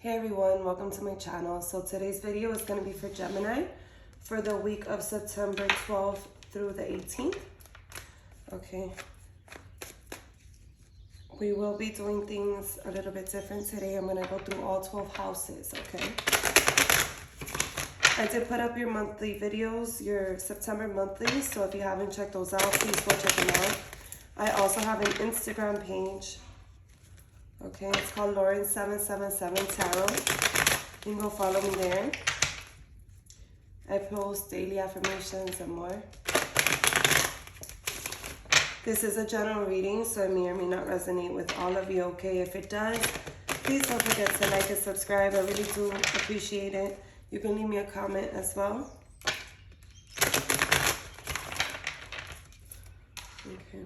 Hey everyone, welcome to my channel. So today's video is going to be for Gemini for the week of September 12th through the 18th. Okay. We will be doing things a little bit different today. I'm going to go through all 12 houses, okay? I did put up your monthly videos, your September monthlies, so if you haven't checked those out, please go check them out. I also have an Instagram page. Okay, it's called Lauren777 Tarot. You can go follow me there. I post daily affirmations and more. This is a general reading, so it may or may not resonate with all of you, okay? If it does, please don't forget to like and subscribe. I really do appreciate it. You can leave me a comment as well. Okay.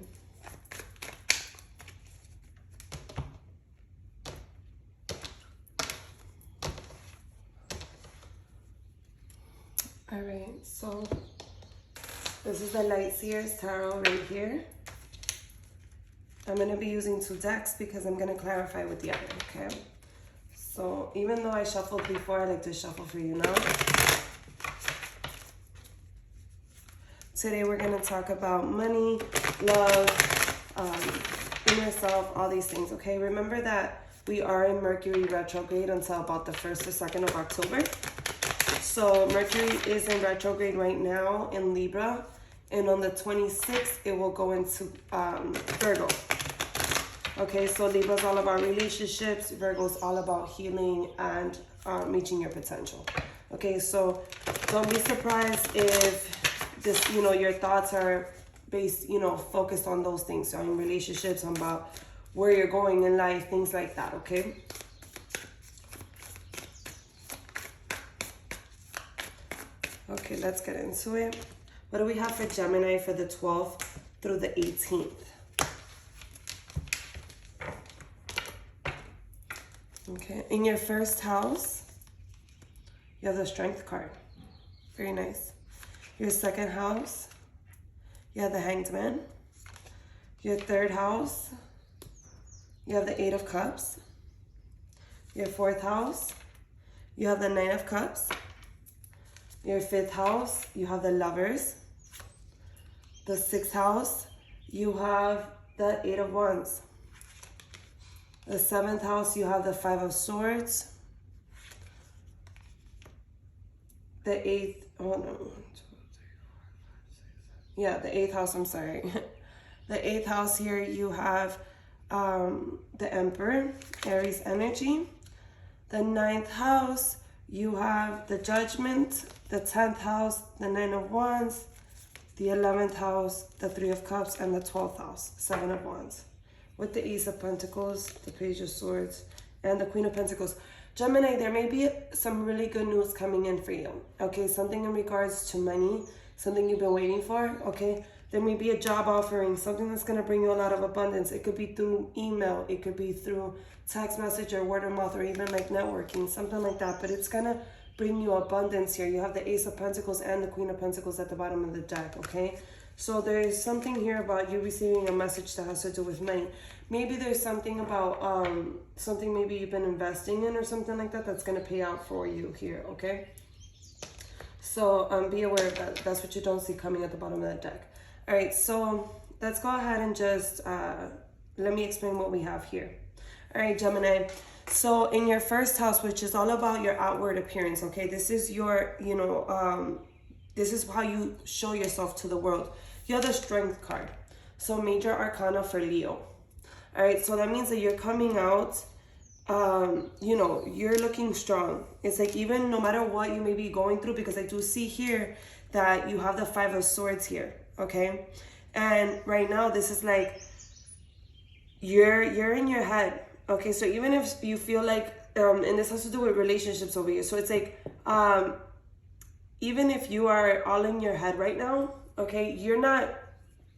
All right, so this is the Light Seers Tarot right here. I'm going to be using two decks because I'm going to clarify with the other, okay? So even though I shuffled before, I like to shuffle for you now. Today we're going to talk about money, love, inner self, all these things, okay? Remember that we are in Mercury retrograde until about the 1st or 2nd of October. So Mercury is in retrograde right now in Libra, and on the 26th, it will go into Virgo. Okay, so Libra's all about relationships, Virgo's all about healing and reaching your potential. Okay, so don't be surprised if this, your thoughts are based, focused on those things, so in relationships, about where you're going in life, things like that, okay? Okay, let's get into it. What do we have for Gemini for the 12th through the 18th? Okay, in your first house, you have the Strength card. Very nice. Your second house, you have the Hanged Man. Your third house, you have the Eight of Cups. Your fourth house, you have the Nine of Cups. Your fifth house, you have the Lovers. The sixth house, you have the Eight of Wands. The seventh house, you have the Five of Swords. The eighth, the eighth house, I'm sorry. The eighth house here, you have the Emperor, Aries energy. The ninth house, you have the Judgment. The 10th house, the Nine of Wands. The 11th house, the Three of Cups, and the 12th house, Seven of Wands. With the Ace of Pentacles, the Page of Swords, and the Queen of Pentacles. Gemini, there may be some really good news coming in for you. Okay, something in regards to money, something you've been waiting for, okay? There may be a job offering, something that's going to bring you a lot of abundance. It could be through email, it could be through text message or word of mouth, or even like networking, something like that. But it's going to bring you abundance here. You have the Ace of Pentacles and the Queen of Pentacles at the bottom of the deck, okay? So there's something here about you receiving a message that has to do with money. Maybe there's something about something maybe you've been investing in or something like that that's going to pay out for you here, okay? So be aware of that. That's what you don't see coming at the bottom of the deck. All right, so let's go ahead and just let me explain what we have here. All right, Gemini. So in your first house, which is all about your outward appearance, okay? This is your, this is how you show yourself to the world. You have the Strength card. So major arcana for Leo. All right, so that means that you're coming out, you're looking strong. It's like even no matter what you may be going through, because I do see here that you have the Five of Swords here, okay? And right now, this is like, you're in your head. Okay, so even if you feel like, and this has to do with relationships over here. So it's like, even if you are all in your head right now, okay, you're not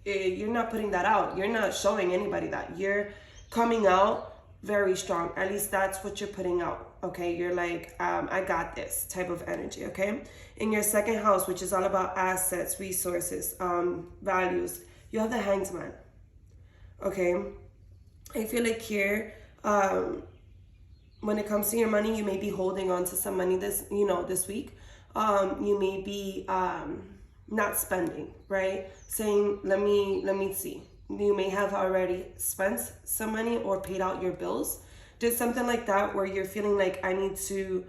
putting that out. You're not showing anybody that. You're coming out very strong. At least that's what you're putting out. Okay, you're like, I got this type of energy. Okay, in your second house, which is all about assets, resources, values, you have the Hanged Man. Okay, I feel like here, when it comes to your money, you may be holding on to some money this week. You may be not spending, right? Saying, let me see. You may have already spent some money or paid out your bills. Did something like that where you're feeling like I need to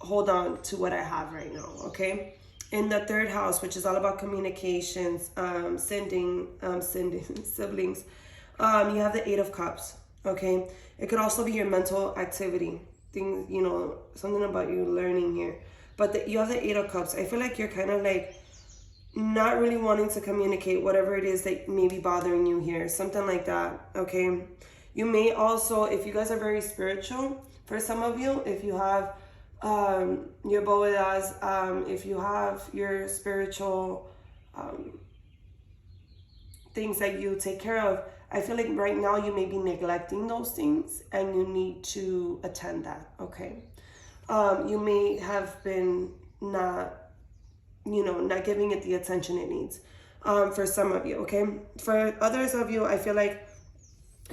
hold on to what I have right now, okay? In the third house, which is all about communications, sending siblings, you have the Eight of Cups, okay? It could also be your mental activity, things, something about you learning here. But you have the Eight of Cups. I feel like you're kind of like not really wanting to communicate whatever it is that may be bothering you here, something like that, okay? You may also, if you guys are very spiritual, for some of you, if you have your bovedas, if you have your spiritual things that you take care of, I feel like right now you may be neglecting those things and you need to attend that, okay? You may have been not giving it the attention it needs, for some of you, okay? For others of you, I feel like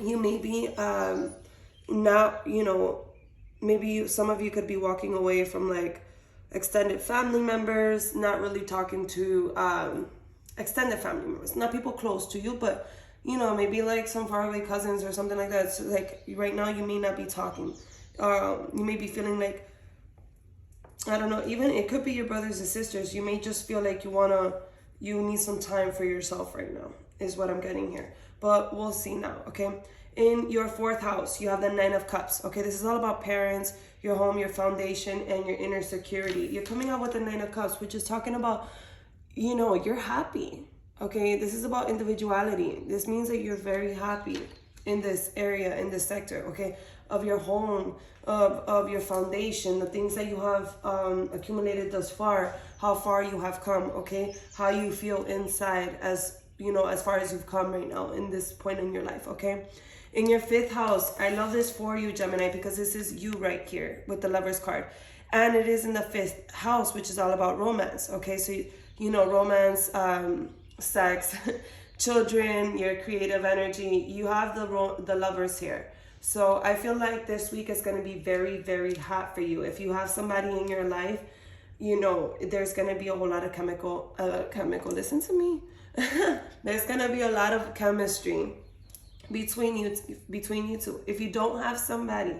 you may be maybe some of you could be walking away from like extended family members, not really talking to extended family members, not people close to you, but maybe like some faraway cousins or something like that. So like right now you may not be talking. You may be feeling like, I don't know, even it could be your brothers and sisters. You may just feel like you need some time for yourself right now, is what I'm getting here. But we'll see now, okay? In your fourth house, you have the Nine of Cups, okay? This is all about parents, your home, your foundation, and your inner security. You're coming out with the Nine of Cups, which is talking about, you're happy, okay? This is about individuality. This means that you're very happy in this area, in this sector, okay? Of your home, of your foundation, the things that you have accumulated thus far, how far you have come, okay? How you feel inside as far as you've come right now in this point in your life, okay? In your fifth house, I love this for you, Gemini, because this is you right here with the Lover's card. And it is in the fifth house, which is all about romance, okay? So, romance, sex, children, your creative energy. You have the Lovers here. So I feel like this week is going to be very, very hot for you. If you have somebody in your life, there's going to be a whole lot of chemical, listen to me. There's going to be a lot of chemistry between you two. If you don't have somebody,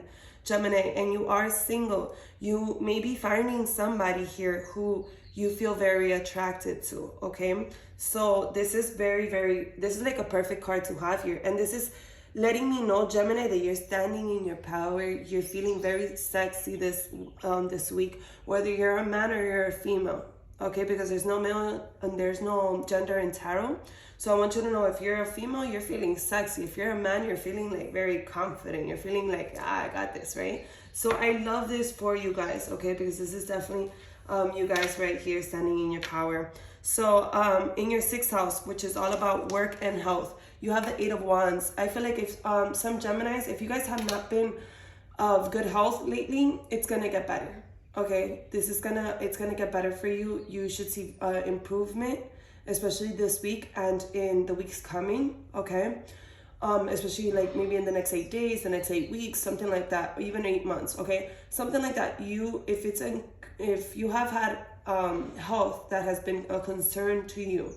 Gemini, and you are single, you may be finding somebody here who you feel very attracted to, okay? So this is this is like a perfect card to have here. And this is letting me know, Gemini, that you're standing in your power. You're feeling very sexy this week, whether you're a man or you're a female, okay? Because there's no male and there's no gender in tarot. So I want you to know, if you're a female, you're feeling sexy. If you're a man, you're feeling like very confident. You're feeling like, I got this, right? So I love this for you guys, okay? Because this is definitely you guys right here standing in your power. So in your sixth house, which is all about work and health, you have the Eight of Wands. I feel like if some Geminis, if you guys have not been of good health lately, it's gonna get better. Okay, it's gonna get better for you. You should see improvement, especially this week and in the weeks coming. Okay, especially like maybe in the next 8 days, the next 8 weeks, something like that, or even 8 months. Okay, something like that. If you have had health that has been a concern to you,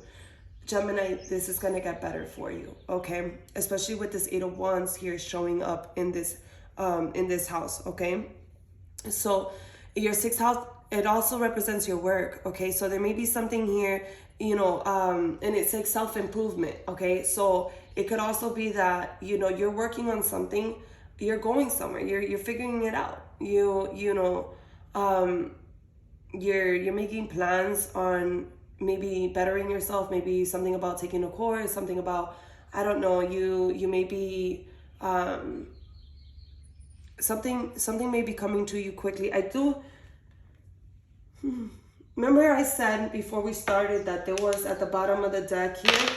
Gemini, this is gonna get better for you, okay? Especially with this Eight of Wands here showing up in this house, okay? So your sixth house, it also represents your work, okay? So there may be something here, and it's like self-improvement, okay? So it could also be that, you're working on something, you're going somewhere, you're figuring it out, you're making plans on maybe bettering yourself, maybe something about taking a course, something about, I don't know, you may be something may be coming to you quickly. Remember I said before we started that there was at the bottom of the deck here,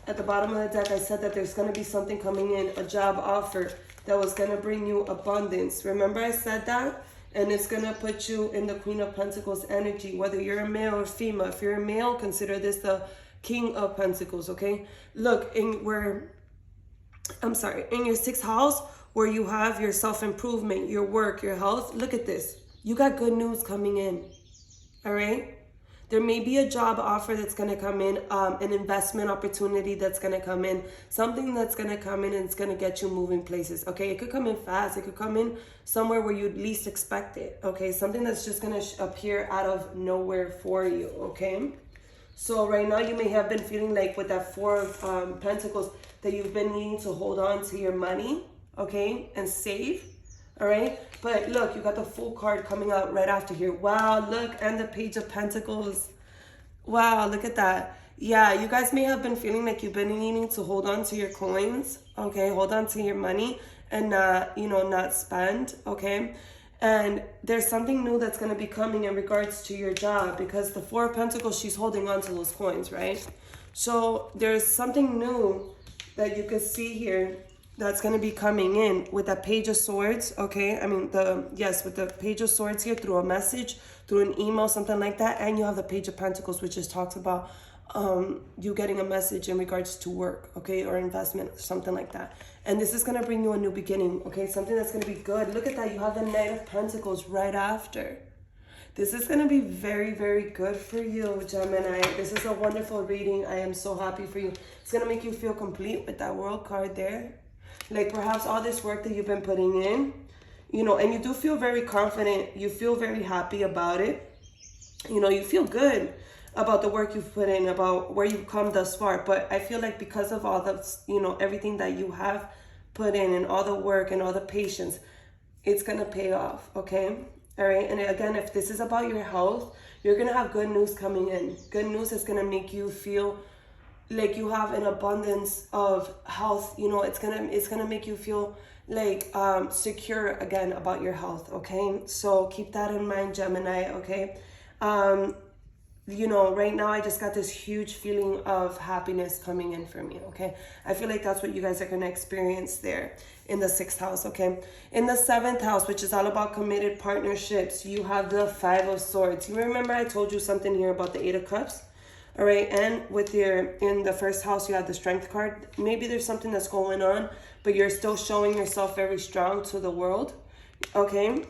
at the bottom of the deck, I said that there's going to be something coming in, a job offer that was going to bring you abundance. Remember I said that? And it's going to put you in the Queen of Pentacles energy, whether you're a male or female. If you're a male, consider this the King of Pentacles, okay? Look, in your sixth house, where you have your self-improvement, your work, your health, look at this. You got good news coming in, all right? There may be a job offer that's going to come in, an investment opportunity that's going to come in, something that's going to come in and it's going to get you moving places, okay? It could come in fast. It could come in somewhere where you'd least expect it, okay? Something that's just going to appear out of nowhere for you, okay? So right now you may have been feeling like with that Four of Pentacles that you've been needing to hold on to your money, okay, and save. All right, but look, you got the Fool card coming out right after here. Wow, look, and the Page of Pentacles. Wow, look at that. Yeah, you guys may have been feeling like you've been needing to hold on to your coins, okay, hold on to your money and not, not spend, okay? And there's something new that's going to be coming in regards to your job, because the Four of Pentacles, she's holding on to those coins, right? So there's something new that you can see here that's going to be coming in with that Page of Swords, okay? I mean, with the Page of Swords here through a message, through an email, something like that. And you have the Page of Pentacles, which just talks about you getting a message in regards to work, okay? Or investment, something like that. And this is going to bring you a new beginning, okay? Something that's going to be good. Look at that. You have the Knight of Pentacles right after. This is going to be very, very good for you, Gemini. This is a wonderful reading. I am so happy for you. It's going to make you feel complete with that World card there. Like perhaps all this work that you've been putting in, and you do feel very confident. You feel very happy about it. You feel good about the work you've put in, about where you've come thus far. But I feel like because of all the, everything that you have put in and all the work and all the patience, it's going to pay off, okay? All right. And again, if this is about your health, you're going to have good news coming in. Good news is going to make you feel like you have an abundance of health. It's gonna make you feel like secure again about your health, okay? So keep that in mind, Gemini, okay? Right now I just got this huge feeling of happiness coming in for me, okay? I feel like that's what you guys are gonna experience there in the 6th house, okay? In the 7th house, which is all about committed partnerships, you have the 5 of Swords. You remember I told you something here about the 8 of Cups? All right, and in the 1st house, you have the Strength card. Maybe there's something that's going on, but you're still showing yourself very strong to the world, okay?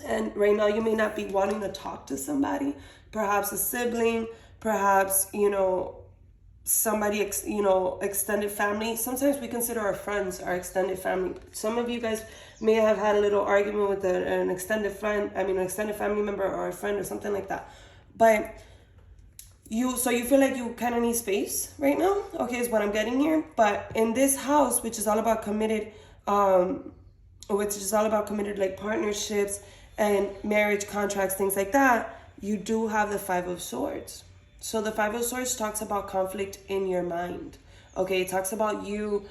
And right now, you may not be wanting to talk to somebody, perhaps a sibling, perhaps, somebody, extended family. Sometimes we consider our friends our extended family. Some of you guys may have had a little argument with an extended family member or a friend or something like that. But you feel like you kind of need space right now, okay, is what I'm getting here. But in this house, which is all about committed, like partnerships and marriage contracts, things like that, you do have the 5 of Swords. So the 5 of Swords talks about conflict in your mind, okay? It talks about you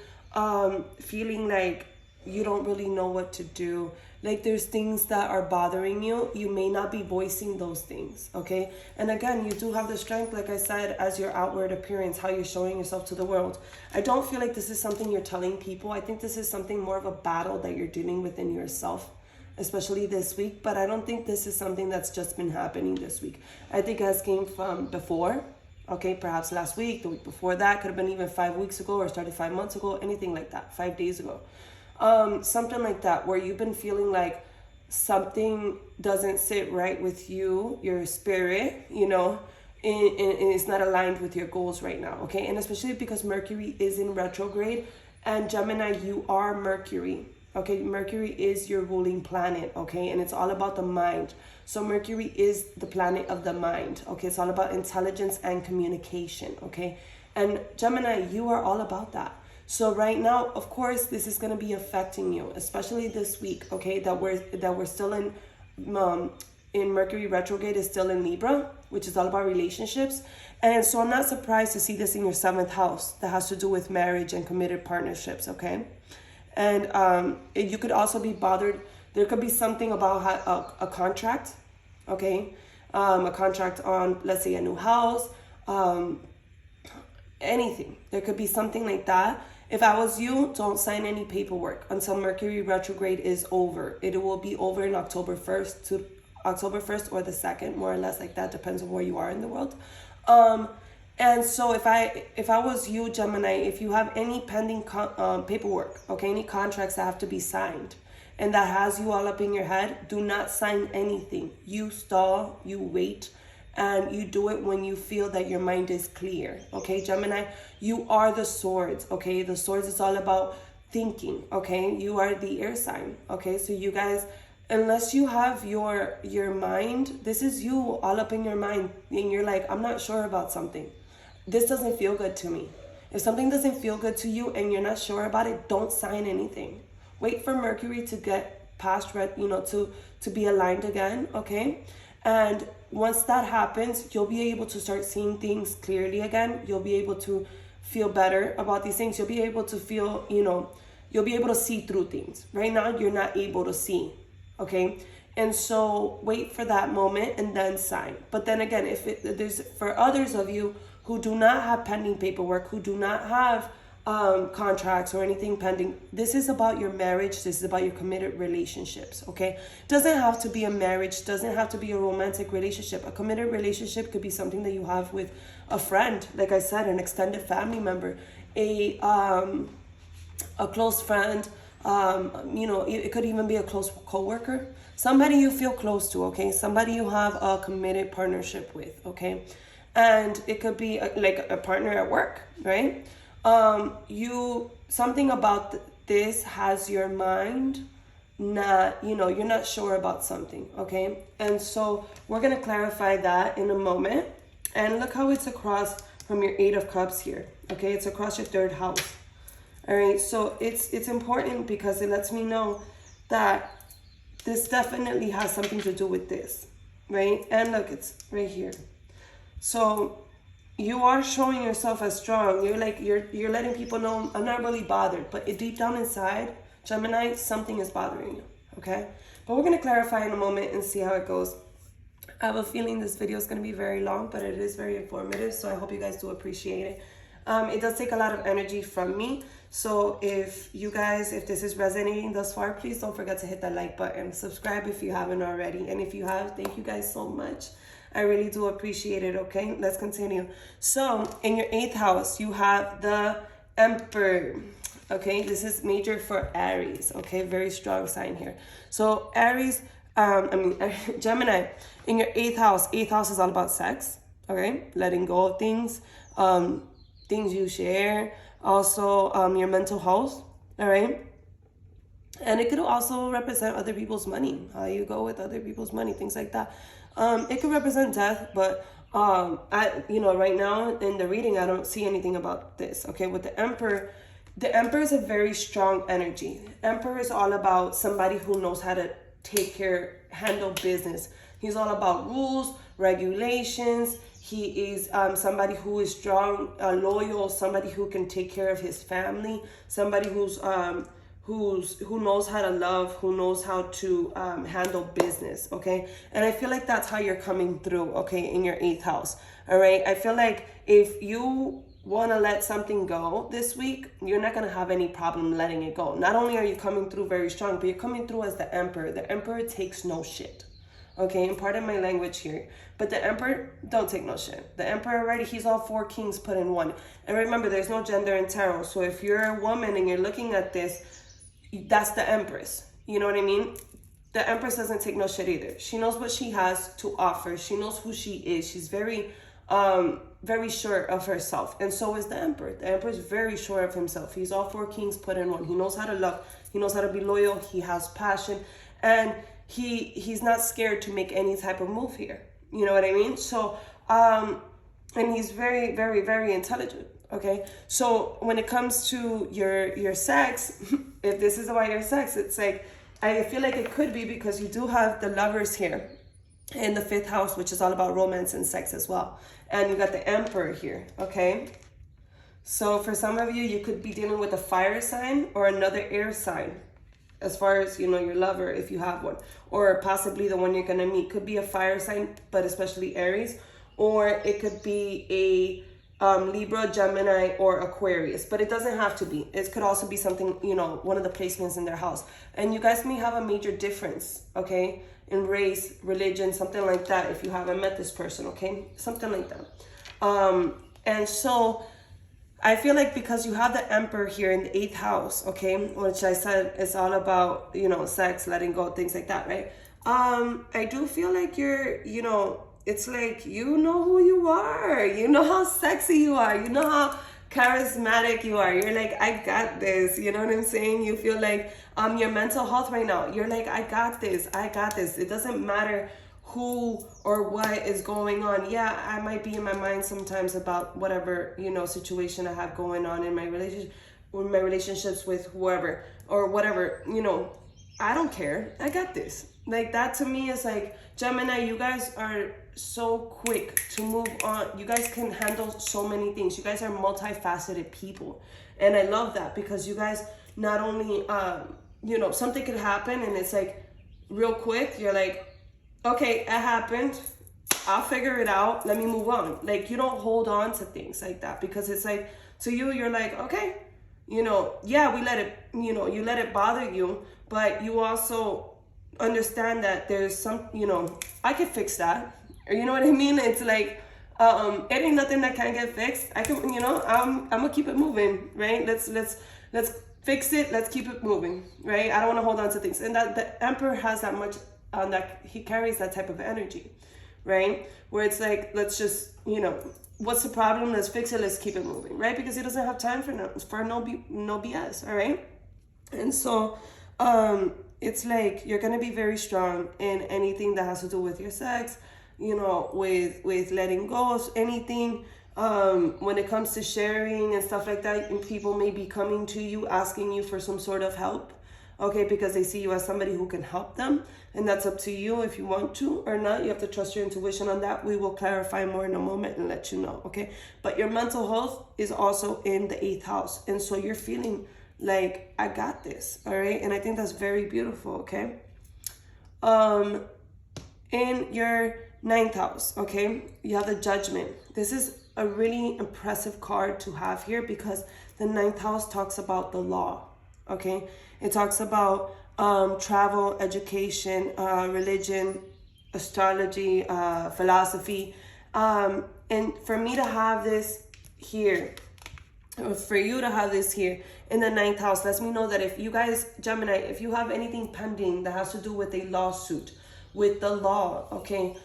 feeling like you don't really know what to do. Like there's things that are bothering you. You may not be voicing those things, okay? And again, you do have the Strength, like I said, as your outward appearance, how you're showing yourself to the world. I don't feel like this is something you're telling people. I think this is something more of a battle that you're dealing with in yourself, especially this week. But I don't think this is something that's just been happening this week. I think it has came from before, okay? Perhaps last week, the week before that, could have been even 5 weeks ago or started 5 months ago, anything like that, 5 days ago. Something like that, where you've been feeling like something doesn't sit right with you, your spirit, and it's not aligned with your goals right now, okay? And especially because Mercury is in retrograde, and Gemini, you are Mercury, okay? Mercury is your ruling planet, okay? And it's all about the mind. So Mercury is the planet of the mind, okay? It's all about intelligence and communication, okay? And Gemini, you are all about that. So right now, of course, this is going to be affecting you, especially this week, okay? That we're still in Mercury retrograde is still in Libra, which is all about relationships. And so I'm not surprised to see this in your 7th house that has to do with marriage and committed partnerships, okay? And you could also be bothered. There could be something about a contract, okay? A contract on, let's say, a new house, anything. There could be something like that. If I was you, don't sign any paperwork until Mercury retrograde is over. It will be over in October 1st or the 2nd, more or less like that. Depends on where you are in the world. And so if I was you, Gemini, if you have any pending paperwork, okay, any contracts that have to be signed, and that has you all up in your head, do not sign anything. You stall, you wait, and you do it when you feel that your mind is clear. Okay, Gemini, you are the swords. Okay, the swords is all about thinking. Okay, you are the air sign. Okay, so you guys, unless you have your mind, this is you all up in your mind, and you're like, I'm not sure about something. This doesn't feel good to me. If something doesn't feel good to you and you're not sure about it, don't sign anything. Wait for Mercury to get past to be aligned again, okay? And once that happens, you'll be able to start seeing things clearly again. You'll be able to feel better about these things. You'll be able to feel, you'll be able to see through things. Right now, you're not able to see, okay? And so wait for that moment and then sign. But then again, there's for others of you who do not have pending paperwork, who do not have contracts or anything pending, this is about your marriage. This is about your committed relationships, okay? Doesn't have to be a marriage, doesn't have to be a romantic relationship. A committed relationship could be something that you have with a friend, like I said, an extended family member, a close friend, it could even be a close coworker, somebody you feel close to, okay? Somebody you have a committed partnership with, okay? And it could be like a partner at work, right? Something about this has your mind not, you're not sure about something, okay? And so we're gonna clarify that in a moment. And look how it's across from your 8 of Cups here, okay? It's across your 3rd house. All right, so it's important because it lets me know that this definitely has something to do with this, right? And look, it's right here. So you are showing yourself as strong. You're letting people know, I'm not really bothered, but deep down inside, Gemini, something is bothering you, okay? But we're gonna clarify in a moment and see how it goes. I have a feeling this video is gonna be very long, but it is very informative, so I hope you guys do appreciate it. It does take a lot of energy from me. So if this is resonating thus far, please don't forget to hit that like button. Subscribe if you haven't already. And if you have, thank you guys so much. I really do appreciate it, okay? Let's continue. So in your 8th house, you have the Emperor, okay? This is major for Aries, okay? Very strong sign here. So Aries, Gemini, in your 8th house is all about sex, okay? Letting go of things, things you share, also your mental health, all right? And it could also represent other people's money, how you go with other people's money, things like that. It could represent death, but right now in the reading, I don't see anything about this, okay? With the Emperor is a very strong energy. Emperor is all about somebody who knows how to handle business. He's all about rules, regulations. He is somebody who is strong, loyal, somebody who can take care of his family, somebody who knows how to love, who knows how to handle business, okay? And I feel like that's how you're coming through, okay, in your 8th house, all right? I feel like if you want to let something go this week, you're not going to have any problem letting it go. Not only are you coming through very strong, but you're coming through as the Emperor. The Emperor takes no shit. Okay, and pardon my language here, but the Emperor don't take no shit. The Emperor already, he's all 4 kings put in one. And remember, there's no gender in tarot. So if you're a woman and you're looking at this, that's the Empress. You know what I mean? The Empress doesn't take no shit either. She knows what she has to offer. She knows who she is. She's very sure of herself. And so is the Emperor. The Emperor is very sure of himself. He's all 4 kings put in one. He knows how to love. He knows how to be loyal. He has passion. And he's not scared to make any type of move here. You know what I mean? So, and he's very, very, very intelligent. Okay, so when it comes to your sex, if this is about your sex, it's like, I feel like it could be because you do have the Lovers here in the 5th house, which is all about romance and sex as well. And you got the Emperor here, okay? So for some of you, you could be dealing with a fire sign or another air sign, as far as, your lover, if you have one, or possibly the one you're gonna meet. Could be a fire sign, but especially Aries, or it could be a Libra, Gemini, or Aquarius, but it doesn't have to be. It could also be something, one of the placements in their house. And you guys may have a major difference, okay, in race, religion, something like that, if you haven't met this person, okay, something like that. And so I feel like because you have the Emperor here in the 8th house, okay, which I said is all about, you know, sex, letting go, things like that, right? I do feel like you're, you know, it's like, you know who you are. You know how sexy you are. You know how charismatic you are. You're like, I got this. You know what I'm saying? You feel like your mental health right now. You're like, I got this. I got this. It doesn't matter who or what is going on. Yeah, I might be in my mind sometimes about whatever, you know, situation I have going on in my relationship, with my relationships with whoever or whatever, you know, I don't care. I got this. Like, that to me is like, Gemini, you guys are so quick to move on. You guys can handle so many things. You guys are multifaceted people. And I love that because you guys not only, you know, something could happen and it's like real quick, you're like, okay, it happened. I'll figure it out. Let me move on. Like, you don't hold on to things like that because it's like, to you, you're like, okay, you know, yeah, we let it, you know, you let it bother you, but you also understand that there's some, you know, I can fix that. Or you know what I mean? It's like, it ain't nothing that can't get fixed. I can, you know, I'm gonna keep it moving, right? Let's fix it. Let's keep it moving, right? I don't want to hold on to things. And that the Emperor has that much, that he carries that type of energy, right? Where it's like, let's just, you know, what's the problem? Let's fix it. Let's keep it moving, right? Because he doesn't have time for no BS, all right? And so, it's like you're gonna be very strong in anything that has to do with your sex, you know, with letting go of anything. When it comes to sharing and stuff like that, and people may be coming to you asking you for some sort of help, okay, because they see you as somebody who can help them, and that's up to you if you want to or not. You have to trust your intuition on that. We will clarify more in a moment and let you know, okay? But your mental health is also in the 8th house, and so you're feeling like, I got this, all right? And I think that's very beautiful, okay? In your 9th house, okay, you have the Judgment. This is a really impressive card to have here because the 9th house talks about the law, okay? It talks about travel, education, religion, astrology, philosophy. And for me to have this here, or for you to have this here in the 9th house, lets me know that if you guys, Gemini, if you have anything pending that has to do with a lawsuit, with the law, okay,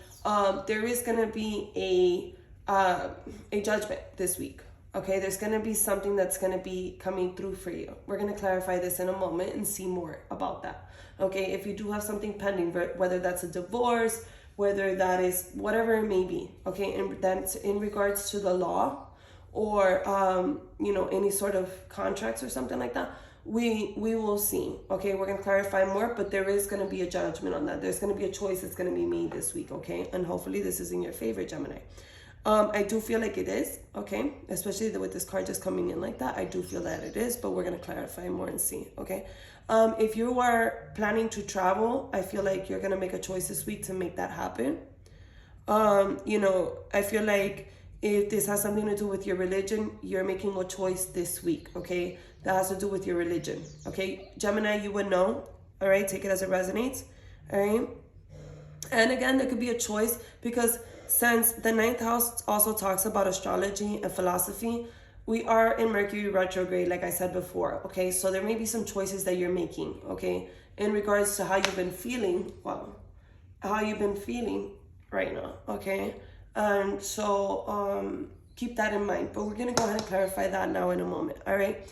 there is going to be a judgment this week. Okay, there's going to be something that's going to be coming through for you. We're going to clarify this in a moment and see more about that. Okay, if you do have something pending, whether that's a divorce, whether that is whatever it may be, okay, and that's in regards to the law or, you know, any sort of contracts or something like that, we will see. Okay, we're going to clarify more, but there is going to be a judgment on that. There's going to be a choice that's going to be made this week, okay? And hopefully this is in your favor, Gemini. I do feel like it is, okay? Especially with this card just coming in like that, I do feel that it is, but we're going to clarify more and see, okay? If you are planning to travel, I feel like you're going to make a choice this week to make that happen. You know, I feel like if this has something to do with your religion, you're making a choice this week, okay? That has to do with your religion, okay? Gemini, you would know, all right? Take it as it resonates, all right? And again, there could be a choice because since the 9th house also talks about astrology and philosophy, we are in Mercury retrograde, like I said before, okay? So there may be some choices that you're making, okay? In regards to how you've been feeling, how you've been feeling right now, okay? And so keep that in mind. But we're going to go ahead and clarify that now in a moment, all right?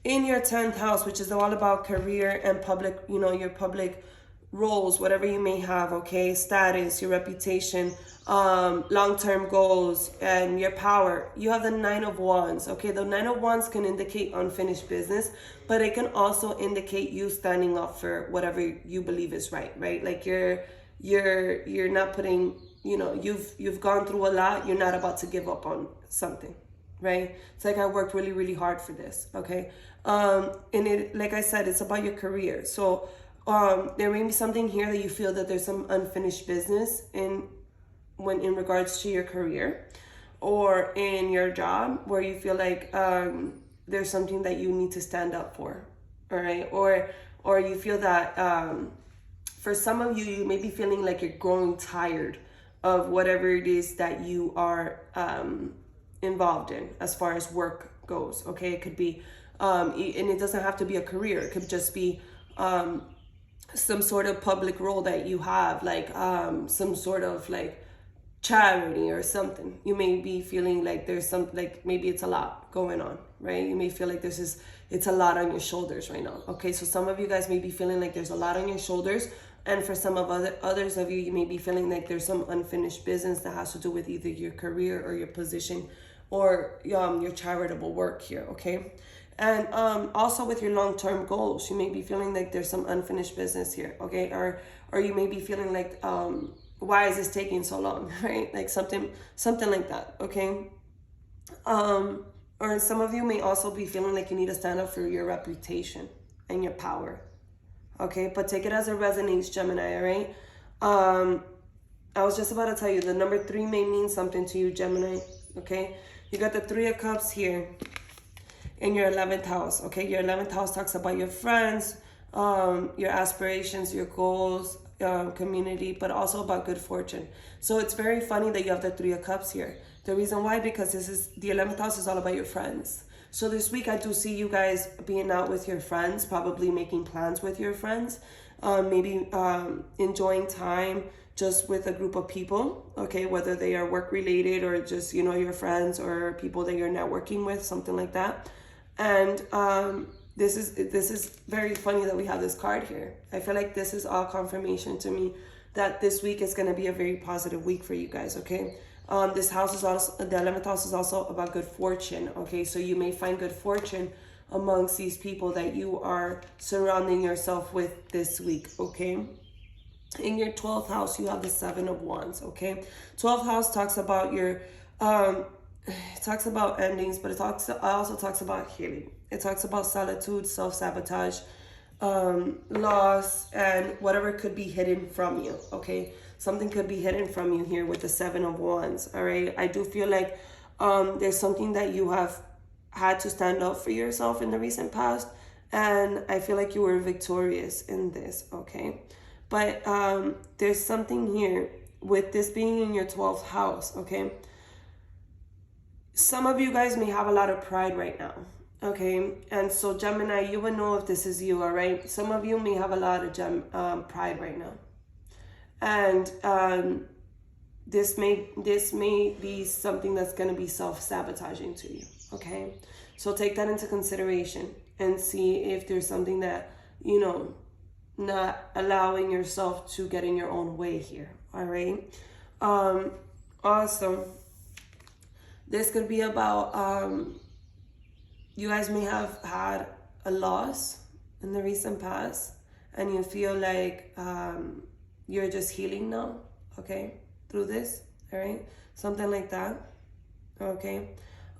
In your 10th house, which is all about career and public, you know, your public roles, whatever you may have, okay? Status, your reputation, long-term goals, and your power. You have the 9 of Wands, okay? The 9 of Wands can indicate unfinished business, but it can also indicate you standing up for whatever you believe is right? Like you're not putting, you know, you've gone through a lot. You're not about to give up on something, right? It's like I worked really, really hard for this, okay? And it, like I said, it's about your career. So there may be something here that you feel that there's some unfinished business in regards to your career or in your job where you feel like there's something that you need to stand up for, all right? Or you feel that for some of you, you may be feeling like you're growing tired of whatever it is that you are involved in as far as work goes. Okay, it could be and it doesn't have to be a career. It could just be some sort of public role that you have, like some sort of like charity or something. You may be feeling like there's some, like maybe it's a lot going on, right? You may feel like it's a lot on your shoulders right now. Okay, so some of you guys may be feeling like there's a lot on your shoulders, and for some of others of you, you may be feeling like there's some unfinished business that has to do with either your career or your position or your charitable work here. Okay, and also with your long-term goals, you may be feeling like there's some unfinished business here. Okay, or you may be feeling like why is this taking so long, right? Like something like that. Okay, or some of you may also be feeling like you need to stand up for your reputation and your power. Okay, but take it as it resonates, Gemini, all right? I was just about to tell you, the number 3 may mean something to you, Gemini, okay? You got the 3 of Cups here in your 11th house, okay? Your 11th house talks about your friends, your aspirations, your goals, community, but also about good fortune. So it's very funny that you have the 3 of Cups here. The reason why, because the 11th house is all about your friends. So this week I do see you guys being out with your friends, probably making plans with your friends, maybe enjoying time just with a group of people, okay, whether they are work related or just, you know, your friends or people that you're networking with, something like that. And this is very funny that we have this card here. I feel like this is all confirmation to me that this week is going to be a very positive week for you guys, okay? This house is also, the 11th house is also about good fortune, okay? So you may find good fortune amongst these people that you are surrounding yourself with this week, okay? In your 12th house, you have the 7 of Wands, okay? 12th house talks about your, it talks about endings, but it also talks about healing. It talks about solitude, self-sabotage, loss, and whatever could be hidden from you, okay? Something could be hidden from you here with the 7 of Wands, all right? I do feel like there's something that you have had to stand up for yourself in the recent past, and I feel like you were victorious in this, okay? But there's something here with this being in your 12th house, okay? Some of you guys may have a lot of pride right now, okay? And so Gemini, you will know if this is you, all right? Some of you may have a lot of pride right now. And this may be something that's going to be self-sabotaging to you, okay? So take that into consideration and see if there's something that, you know, not allowing yourself to get in your own way here, all right? Also, this could be about, you guys may have had a loss in the recent past, and you feel like you're just healing now, okay, through this, all right? Something like that, okay?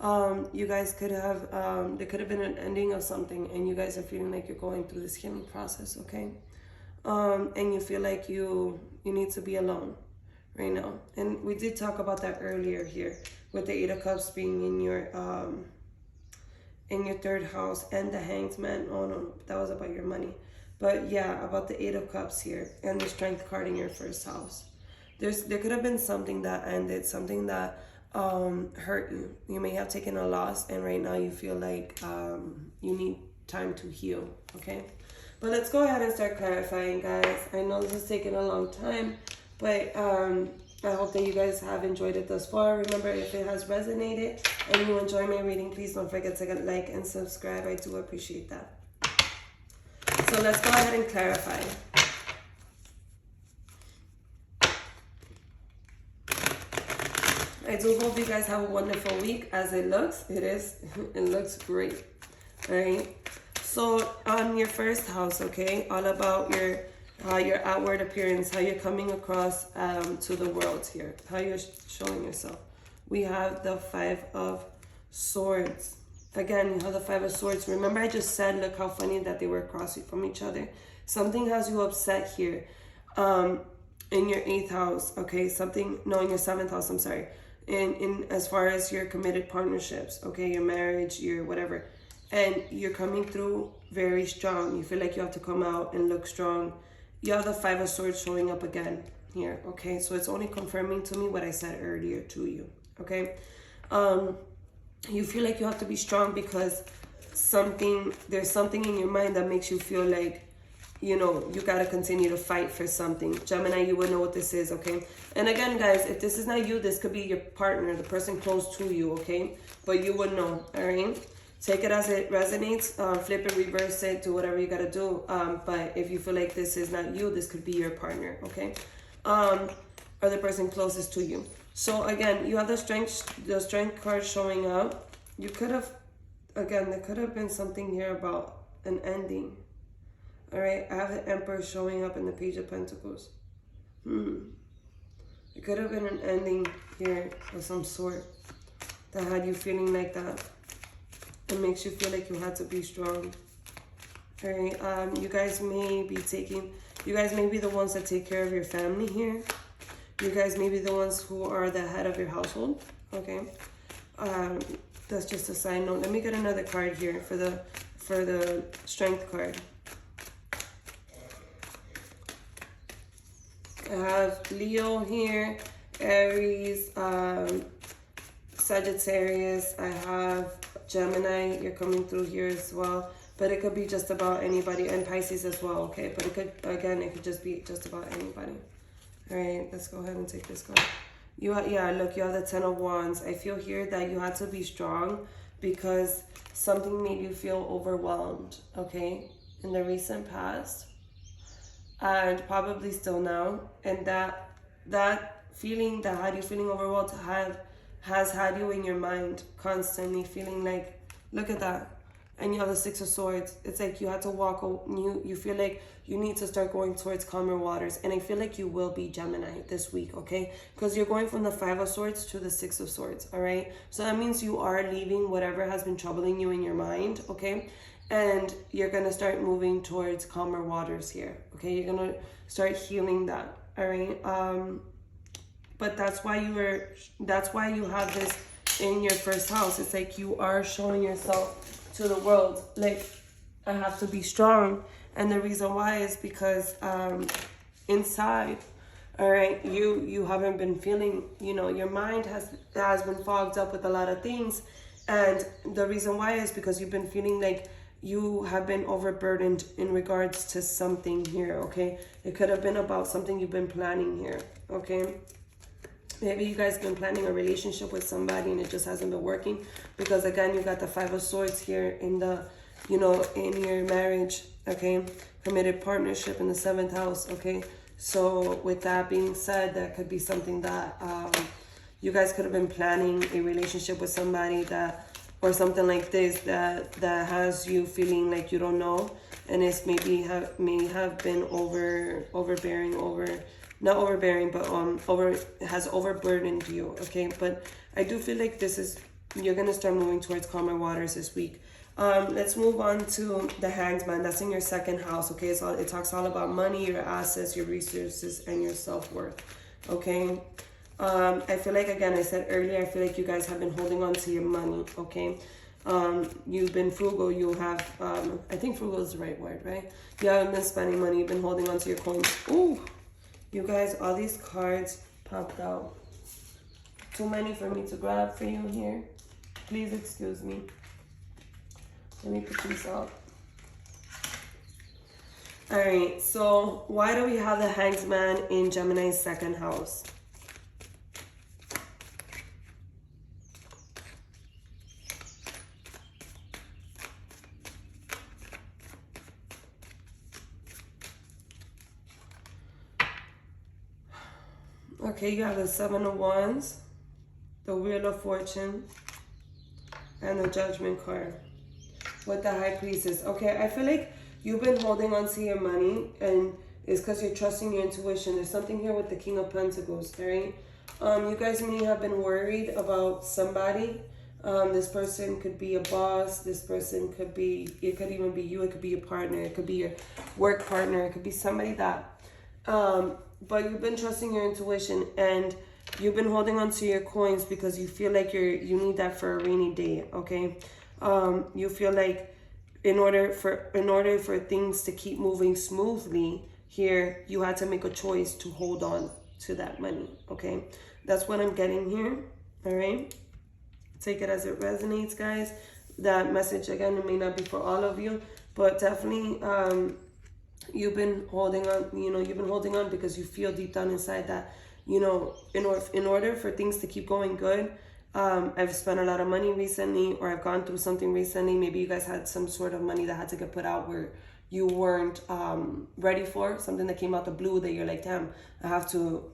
You guys could have, there could have been an ending of something, and you guys are feeling like you're going through this healing process, okay? And you feel like you need to be alone right now. And we did talk about that earlier here with the 8 of Cups being in your 3rd house and the Hanged Man. Oh no, that was about your money. But yeah, about the 8 of Cups here and the Strength card in your 1st house. There could have been something that ended, something that hurt you. You may have taken a loss, and right now you feel like you need time to heal, okay? But let's go ahead and start clarifying, guys. I know this is taking a long time, but I hope that you guys have enjoyed it thus far. Remember, if it has resonated and you enjoy my reading, please don't forget to like and subscribe. I do appreciate that. So let's go ahead and clarify. I do hope you guys have a wonderful week. As it looks, it looks great. All right. So on your 1st house, okay, all about your outward appearance, how you're coming across to the world here, how you're showing yourself. We have the 5 of Swords. Again, you have the 5 of Swords. Remember, I just said, look how funny that they were across from each other. Something has you upset here in your 8th house, okay? In your 7th house, I'm sorry. In as far as your committed partnerships, okay? Your marriage, your whatever. And you're coming through very strong. You feel like you have to come out and look strong. You have the 5 of Swords showing up again here, okay? So it's only confirming to me what I said earlier to you, okay? You feel like you have to be strong because there's something in your mind that makes you feel like, you know, you got to continue to fight for something. Gemini, you would know what this is, okay? And again, guys, if this is not you, this could be your partner, the person close to you, okay? But you would know, all right? Take it as it resonates. Flip it, reverse it, do whatever you got to do. But if you feel like this is not you, this could be your partner, okay? Or the person closest to you. So again, you have the strength card showing up. You could have, again, there could have been something here about an ending. All right, I have the Emperor showing up in the Page of Pentacles. It could have been an ending here of some sort that had you feeling like that. It makes you feel like you had to be strong. All right, you guys may be the ones that take care of your family here. You guys may be the ones who are the head of your household, okay? That's just a side note. Let me get another card here for the Strength card. I have Leo here, Aries, Sagittarius. I have Gemini. You're coming through here as well. But it could be just about anybody, and Pisces as well, okay? But it could just be just about anybody. All right, let's go ahead and take this card. You have the Ten of Wands. I feel here that you had to be strong because something made you feel overwhelmed, okay, in the recent past. And probably still now, and that feeling that had you feeling overwhelmed has had you in your mind constantly feeling like, look at that, and you have the Six of Swords. It's like you had to walk. You feel like you need to start going towards calmer waters, and I feel like you will be, Gemini, this week, okay? Because you're going from the Five of Swords to the Six of Swords. All right, so that means you are leaving whatever has been troubling you in your mind, okay? And you're going to start moving towards calmer waters here, okay? You're going to start healing that, all right? But that's why you have this in your first house. It's like you are showing yourself to the world, like, I have to be strong. And the reason why is because inside, all right, you haven't been feeling, you know, your mind has been fogged up with a lot of things. And the reason why is because you've been feeling like you have been overburdened in regards to something here, okay? It could have been about something you've been planning here, okay? Maybe you guys have been planning a relationship with somebody and it just hasn't been working because, again, you got the Five of Swords here in the, you know, in your marriage, okay? Committed partnership in the 7th house, okay? So with that being said, that could be something that you guys could have been planning a relationship with somebody that, or something like this that has you feeling like you don't know, and it's may have been has overburdened you, okay? But I do feel like you're gonna start moving towards calmer waters this week. Let's move on to the Hanged Man. That's in your 2nd house, okay? So it talks all about money, your assets, your resources, and your self-worth, okay? I feel like, again, I said earlier, I feel like you guys have been holding on to your money, okay? You've been frugal. You have, I think frugal is the right word, right? You haven't been spending money. You've been holding on to your coins. Ooh, you guys, all these cards popped out. Too many for me to grab for you here. Please excuse me. Let me put these out. All right, so why do we have the Hanged Man in Gemini's 2nd house? Okay, you have the 7 of Wands, the Wheel of Fortune, and the Judgment card with the High Priestess. Okay, I feel like you've been holding on to your money, and it's because you're trusting your intuition. There's something here with the King of Pentacles, right? You guys may have been worried about somebody. This person could be a boss. This person could be, it could even be you. It could be your partner. It could be your work partner. It could be somebody that... but you've been trusting your intuition, and you've been holding on to your coins because you feel like you need that for a rainy day, okay? You feel like in order for things to keep moving smoothly here, you had to make a choice to hold on to that money, okay? That's what I'm getting here, all right? Take it as it resonates, guys. That message, again, it may not be for all of you, but definitely you've been holding on, you've been holding on because you feel deep down inside that, in order for things to keep going good, I've spent a lot of money recently, or I've gone through something recently. Maybe you guys had some sort of money that had to get put out where you weren't ready for, something that came out the blue that you're like, damn, I have to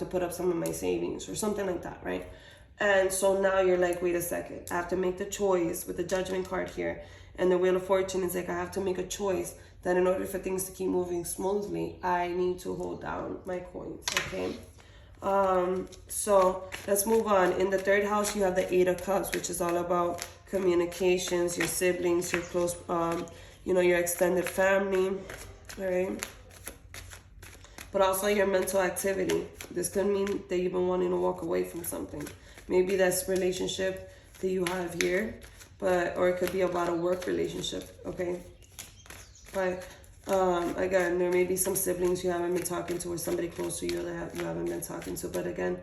put up some of my savings or something like that, right? And so now you're like, wait a second, I have to make the choice with the Judgment card here. And the Wheel of Fortune is like, I have to make a choice that in order for things to keep moving smoothly, I need to hold down my coins, okay? So let's move on. In the third house, you have the Eight of Cups, which is all about communications, your siblings, your close, your extended family, all right? But also your mental activity. This could mean that you've been wanting to walk away from something. Maybe that's relationship that you have here, or it could be about a work relationship, okay? But again, there may be some siblings you haven't been talking to, or somebody close to you that you haven't been talking to. But again,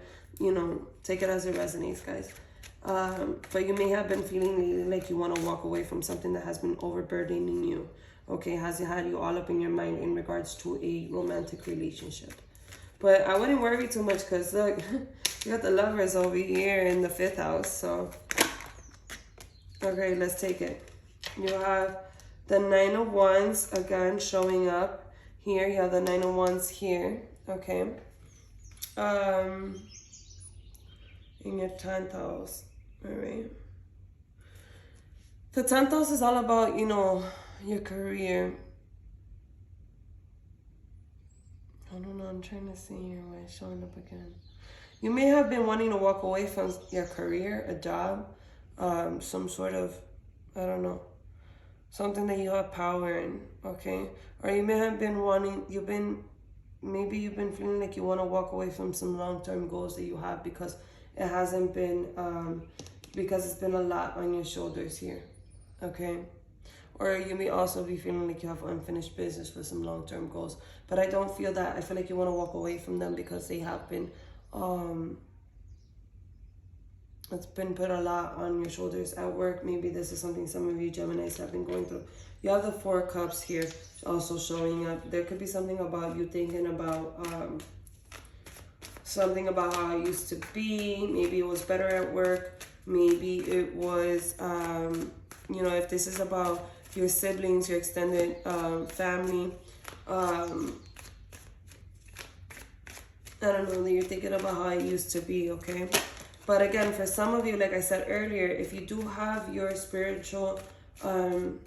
take it as it resonates, guys. But you may have been feeling like you want to walk away from something that has been overburdening you. Okay, has it had you all up in your mind in regards to a romantic relationship? But I wouldn't worry too much because look, you got the Lovers over here in the 5th house. So, okay, let's take it. You have the Nine of Wands again showing up here. You have the Nine of Wands here. Okay. In your 10th house. All right. The 10th house is all about, your career. I don't know. I'm trying to see here why it's showing up again. You may have been wanting to walk away from your career, a job, some sort of, I don't know, something that you have power in, okay? Or you may have been maybe you've been feeling like you want to walk away from some long-term goals that you have because it hasn't been, because it's been a lot on your shoulders here, okay? Or you may also be feeling like you have unfinished business for some long-term goals. But I don't feel that. I feel like you want to walk away from them because they have been, it's been put a lot on your shoulders at work. Maybe this is something some of you Geminis have been going through. You have the Four of Cups here also showing up. There could be something about you thinking about something about how it used to be. Maybe it was better at work. Maybe it was, if this is about your siblings, your extended family, I don't know, that you're thinking about how it used to be, okay? But again, for some of you, like I said earlier, if you do have your spiritual, I'm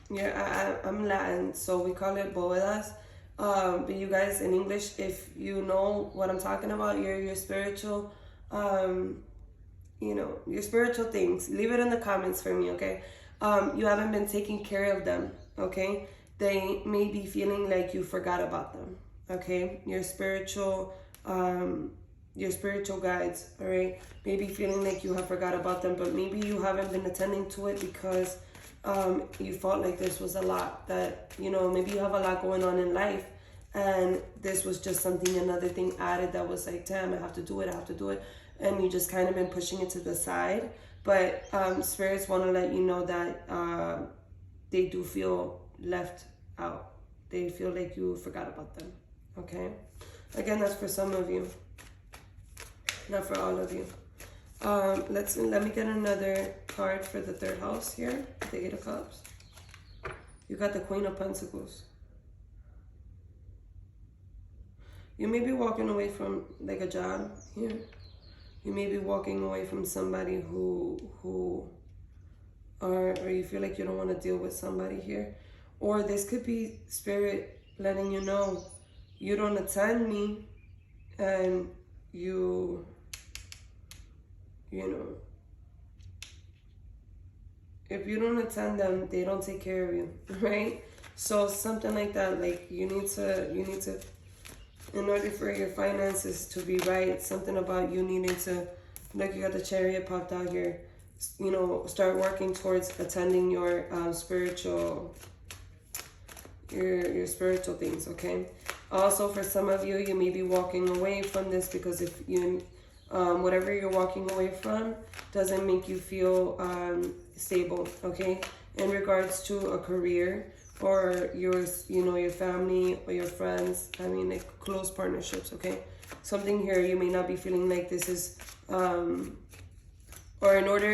Latin, so we call it boedas. But you guys in English, if you know what I'm talking about, your spiritual, your spiritual things, leave it in the comments for me, okay? You haven't been taking care of them, okay? They may be feeling like you forgot about them, okay? Your spiritual guides, all right? Maybe feeling like you have forgot about them, but maybe you haven't been attending to it because you felt like this was a lot that, maybe you have a lot going on in life, and this was just another thing added that was like, damn, I have to do it, and you just kind of been pushing it to the side. But spirits want to let you know that they do feel left out. They feel like you forgot about them, okay? Again, that's for some of you, not for all of you. Let me get another card for the 3rd house here, the 8 of Cups. You got the Queen of Pentacles. You may be walking away from like a job here. You may be walking away from somebody or you feel like you don't want to deal with somebody here. Or this could be spirit letting you know you don't attend me, and if you don't attend them, they don't take care of you, right? So something like that, like you need to, in order for your finances to be right, something about you needing to, like you got the Chariot popped out here, start working towards attending your spiritual things, okay? Also, for some of you, you may be walking away from this because if you whatever you're walking away from doesn't make you feel stable, okay? In regards to a career or your family or your friends, I mean, like close partnerships, okay? Something here, you may not be feeling like this is, or in order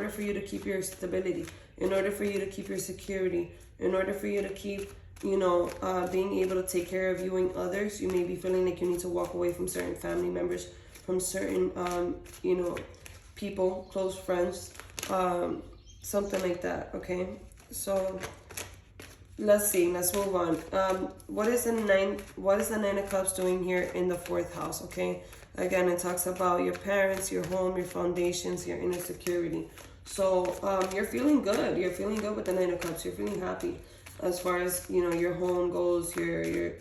for you to keep your stability, in order for you to keep your security, in order for you to keep, being able to take care of you and others, you may be feeling like you need to walk away from certain family members, from certain, people, close friends, something like that, okay? So let's see, let's move on. What is the Nine of Cups doing here in the 4th house, okay? Again, it talks about your parents, your home, your foundations, your inner security. So you're feeling good. You're feeling good with the Nine of Cups. You're feeling happy as far as, your home goes, your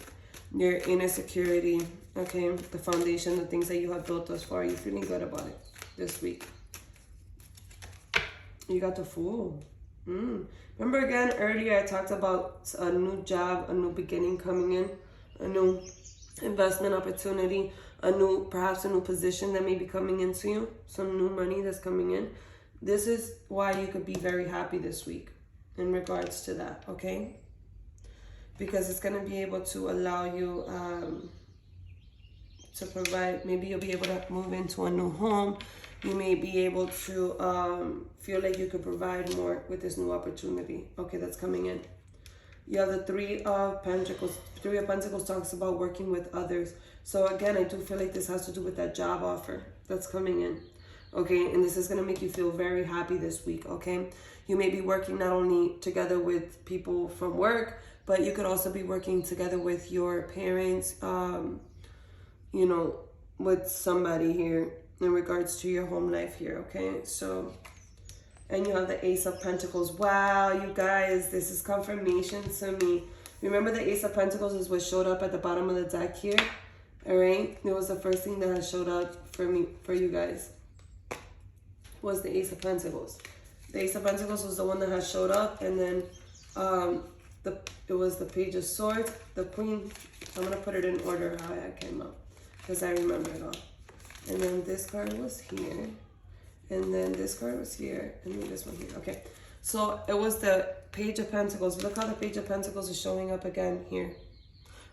inner security, okay? The foundation, the things that you have built thus far. You're feeling good about it this week. You got the Fool. Remember again, earlier I talked about a new job, a new beginning coming in, a new investment opportunity, perhaps a new position that may be coming into you, some new money that's coming in. This is why you could be very happy this week in regards to that, okay? Because it's going to be able to allow you to provide, maybe you'll be able to move into a new home. You may be able to feel like you could provide more with this new opportunity, okay, that's coming in. You have the Three of Pentacles. Three of Pentacles talks about working with others. So again, I do feel like this has to do with that job offer that's coming in, okay? And this is going to make you feel very happy this week, okay? You may be working not only together with people from work, but you could also be working together with your parents, with somebody here in regards to your home life here, okay? So, and you have the Ace of Pentacles. Wow, you guys, this is confirmation to me. Remember, the Ace of Pentacles is what showed up at the bottom of the deck here, all right? It was the first thing that has showed up for you guys, was the Ace of Pentacles. The Ace of Pentacles was the one that has showed up, and then it was the Page of Swords, the Queen. I'm going to put it in order how it came up, because I remember it all. And then this card was here, and then this card was here, and then this one here. Okay, so it was the Page of Pentacles. Look how the Page of Pentacles is showing up again here,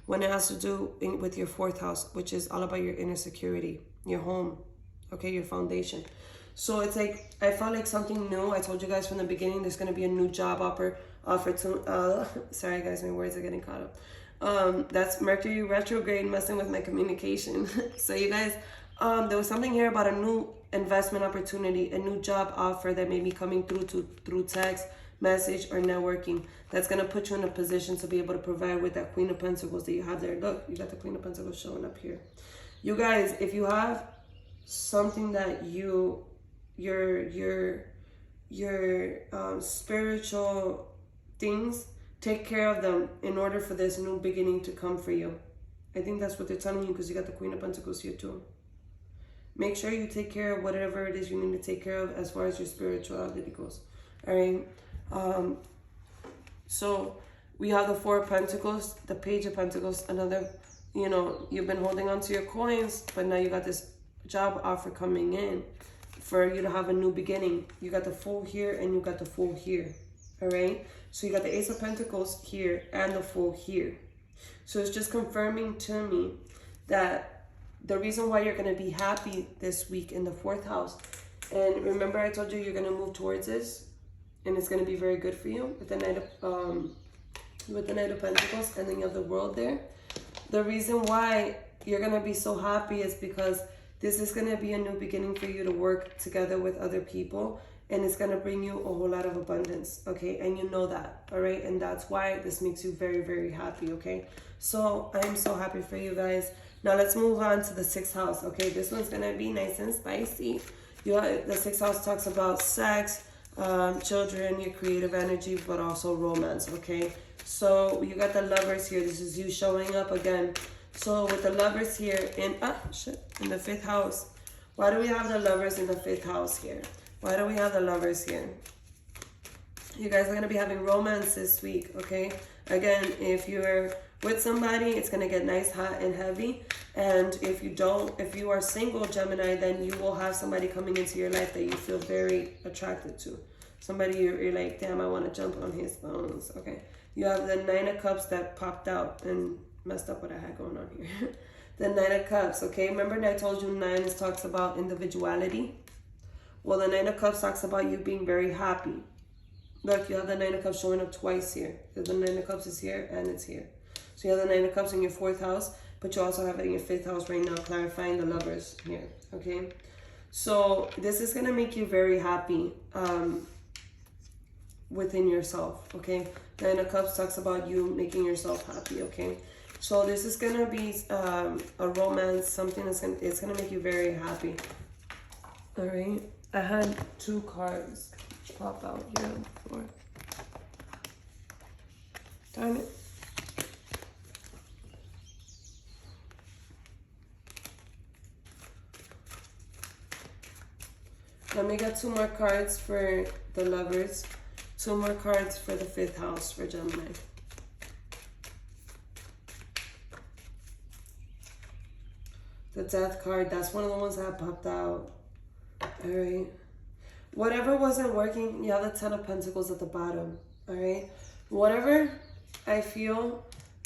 when it has to do with your 4th house, which is all about your inner security, your home, okay, your foundation. So it's like, I felt like something new. I told you guys from the beginning, there's going to be a new job offer to, sorry guys, my words are getting caught up. That's Mercury retrograde messing with my communication. So you guys, there was something here about a new investment opportunity, a new job offer that may be coming through text, message, or networking. That's going to put you in a position to be able to provide with that Queen of Pentacles that you have there. Look, you got the Queen of Pentacles showing up here. You guys, if you have something that your spiritual things, take care of them in order for this new beginning to come for you. I think that's what they're telling you, because you got the Queen of Pentacles here too. Make sure you take care of whatever it is you need to take care of as far as your spirituality goes. All right. So we have the Four of Pentacles, the Page of Pentacles, another, you've been holding on to your coins, but now you got this job offer coming in for you to have a new beginning. You got the Fool here and you got the Fool here. All right. So you got the Ace of Pentacles here and the Fool here. So it's just confirming to me that the reason why you're going to be happy this week in the 4th house, and remember I told you you're going to move towards this, and it's going to be very good for you with the Knight of Pentacles, and then you have the World there. The reason why you're going to be so happy is because this is going to be a new beginning for you to work together with other people, and it's going to bring you a whole lot of abundance, okay? And you know that, all right? And that's why this makes you very, very happy, okay? So I'm so happy for you guys. Now let's move on to the 6th house, okay? This one's going to be nice and spicy. The 6th house talks about sex, children, your creative energy, but also romance, okay? So you got the Lovers here. This is you showing up again. So with the Lovers here in the 5th house. Why do we have the Lovers in the 5th house here? Why do we have the Lovers here? You guys are going to be having romance this week, okay? Again, if you're with somebody, it's going to get nice, hot, and heavy. And if you are single, Gemini, then you will have somebody coming into your life that you feel very attracted to. Somebody you're like, damn, I want to jump on his bones, okay? You have the Nine of Cups that popped out and messed up what I had going on here. The Nine of Cups, okay? Remember that I told you nine talks about individuality? Well, the Nine of Cups talks about you being very happy. Look, you have the Nine of Cups showing up twice here. The Nine of Cups is here and it's here. So you have the Nine of Cups in your 4th house, but you also have it in your 5th house right now, clarifying the Lovers here, okay? So this is going to make you very happy within yourself, okay? Nine of Cups talks about you making yourself happy, okay? So this is going to be a romance, something it's going to make you very happy, all right? I had 2 cards pop out here on the floor. Darn it. Let me get 2 more cards for the Lovers. 2 more cards for the 5th house for Gemini. The Death card, that's one of the ones that popped out. All right. Whatever wasn't working, you have the Ten of Pentacles at the bottom. All right. Whatever I feel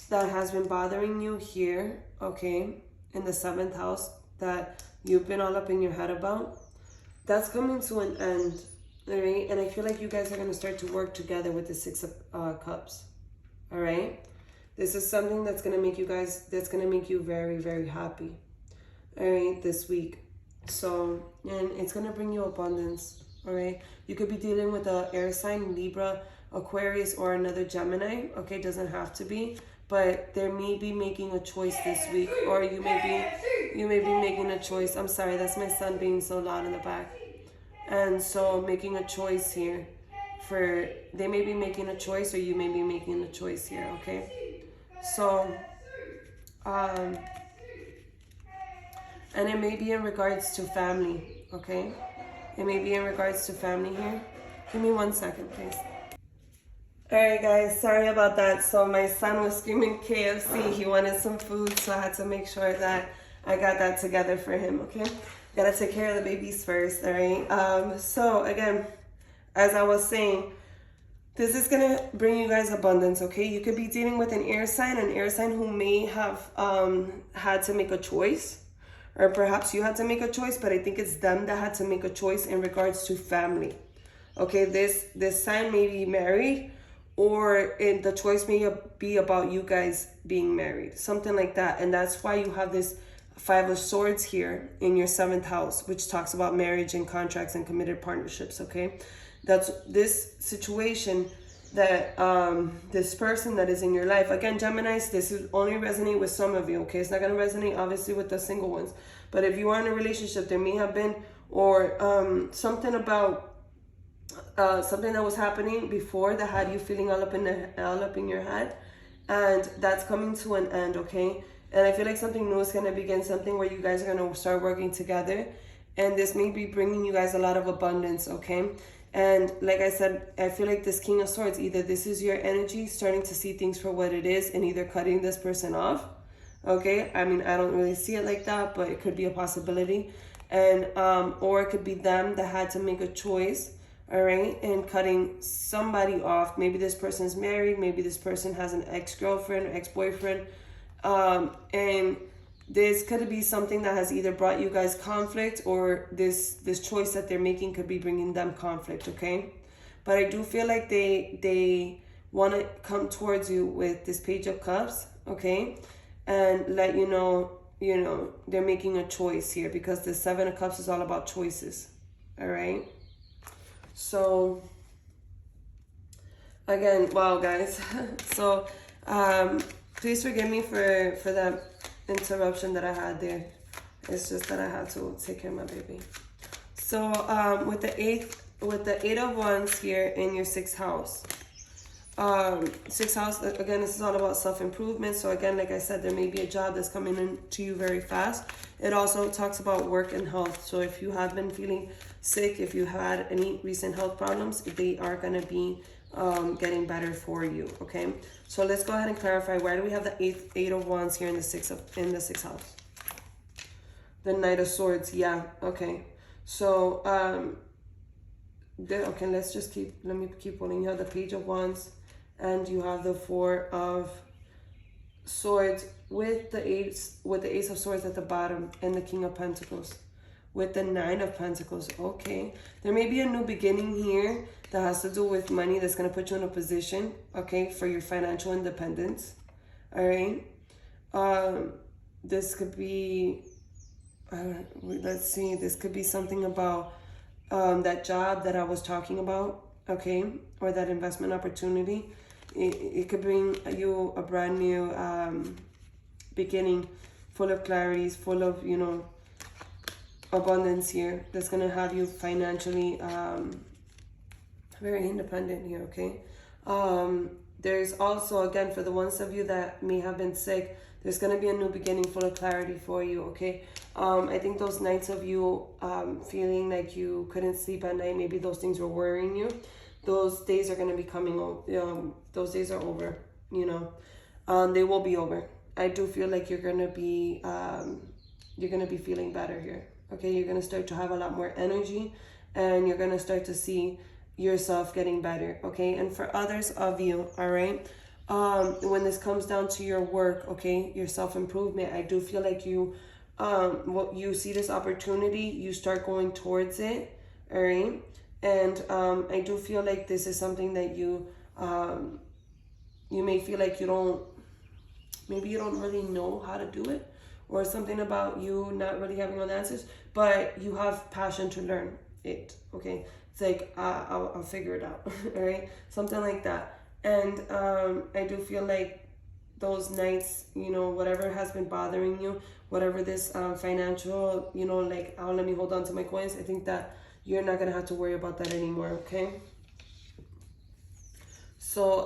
that has been bothering you here, okay, in the 7th house that you've been all up in your head about, that's coming to an end. All right. And I feel like you guys are going to start to work together with the 6 of Cups. All right. This is something that's going to make you guys, that's going to make you very, very happy. All right. This week. So, and it's going to bring you abundance. All right. You could be dealing with a air sign, Libra, Aquarius, or another Gemini. Okay. Doesn't have to be, but they may be making a choice this week, or you may be making a choice. I'm sorry. That's my son being so loud in the back. And so making a choice here they may be making a choice, or you may be making a choice here. Okay. So, and it may be in regards to family, okay? It may be in regards to family here. Give me 1 second, please. All right, guys, sorry about that. So my son was screaming KFC. He wanted some food, so I had to make sure that I got that together for him, okay? Gotta take care of the babies first, all right? So again, as I was saying, this is gonna bring you guys abundance, okay? You could be dealing with an air sign who may have had to make a choice. Or perhaps you had to make a choice, but I think it's them that had to make a choice in regards to family. Okay, this sign may be married, or the choice may be about you guys being married. Something like that. And that's why you have this 5 of Swords here in your 7th house, which talks about marriage and contracts and committed partnerships, okay? That's this situation that this person that is in your life. Again, Geminis, this is only resonate with some of you, okay? It's not going to resonate obviously with the single ones, but if you are in a relationship, there may have been something about something that was happening before that had you feeling all up in your head, and that's coming to an end, okay? And I feel like something new is going to begin, something where you guys are going to start working together, and this may be bringing you guys a lot of abundance, okay? And like I said, I feel like this King of Swords, either this is your energy starting to see things for what it is and either cutting this person off, okay? I mean, I don't really see it like that, but it could be a possibility. And or it could be them that had to make a choice, all right, and cutting somebody off. Maybe this person's married, maybe this person has an ex-girlfriend or ex-boyfriend, and this could be something that has either brought you guys conflict, or this choice that they're making could be bringing them conflict, okay? But I do feel like they want to come towards you with this Page of Cups, okay? And let you know, they're making a choice here, because the 7 of Cups is all about choices, all right? So, again, wow, guys. So, please forgive me for that interruption that I had there. It's just that I had to take care of my baby. So with the 8 of Wands here in your 6th house, 6th house, again, this is all about self-improvement. So again, like I said, there may be a job that's coming in to you very fast. It also talks about work and health. So if you have been feeling sick, if you had any recent health problems, they are going to be getting better for you. Okay, so let's go ahead and clarify. Why do we have the eight of wands here in the sixth house? The Knight of Swords. Yeah. Okay. So okay, let me keep pulling. You have the Page of Wands, and you have the Four of Swords with the Ace of Swords at the bottom, and the King of Pentacles with the Nine of Pentacles. Okay, there may be a new beginning here that has to do with money, that's going to put you in a position, okay, for your financial independence. All right. This could be, let's see, this could be something about that job that I was talking about, okay, or that investment opportunity. It could bring you a brand new beginning, full of clarities, full of, you know, abundance here, that's going to have you financially very independent here, okay? There's also, again, for the ones of you that may have been sick, there's going to be a new beginning full of clarity for you, okay? I think those nights of you feeling like you couldn't sleep at night, maybe those things were worrying you, those days are going to be coming over. Those days are over, you know. They will be over. I do feel like you're going to be feeling better here, okay? You're going to start to have a lot more energy, and you're going to start to see yourself getting better, okay? And for others of you, all right, when this comes down to your work, okay, your self-improvement, I do feel like you you see this opportunity, you start going towards it, all right? And I do feel like this is something that you may feel like you don't really know how to do it, or something about you not really having all the answers, but you have passion to learn it, okay? It's like, I'll figure it out, all right? Something like that. And I do feel like those nights, you know, whatever has been bothering you, whatever this financial, you know, like, oh, let me hold on to my coins, I think that you're not going to have to worry about that anymore, okay? So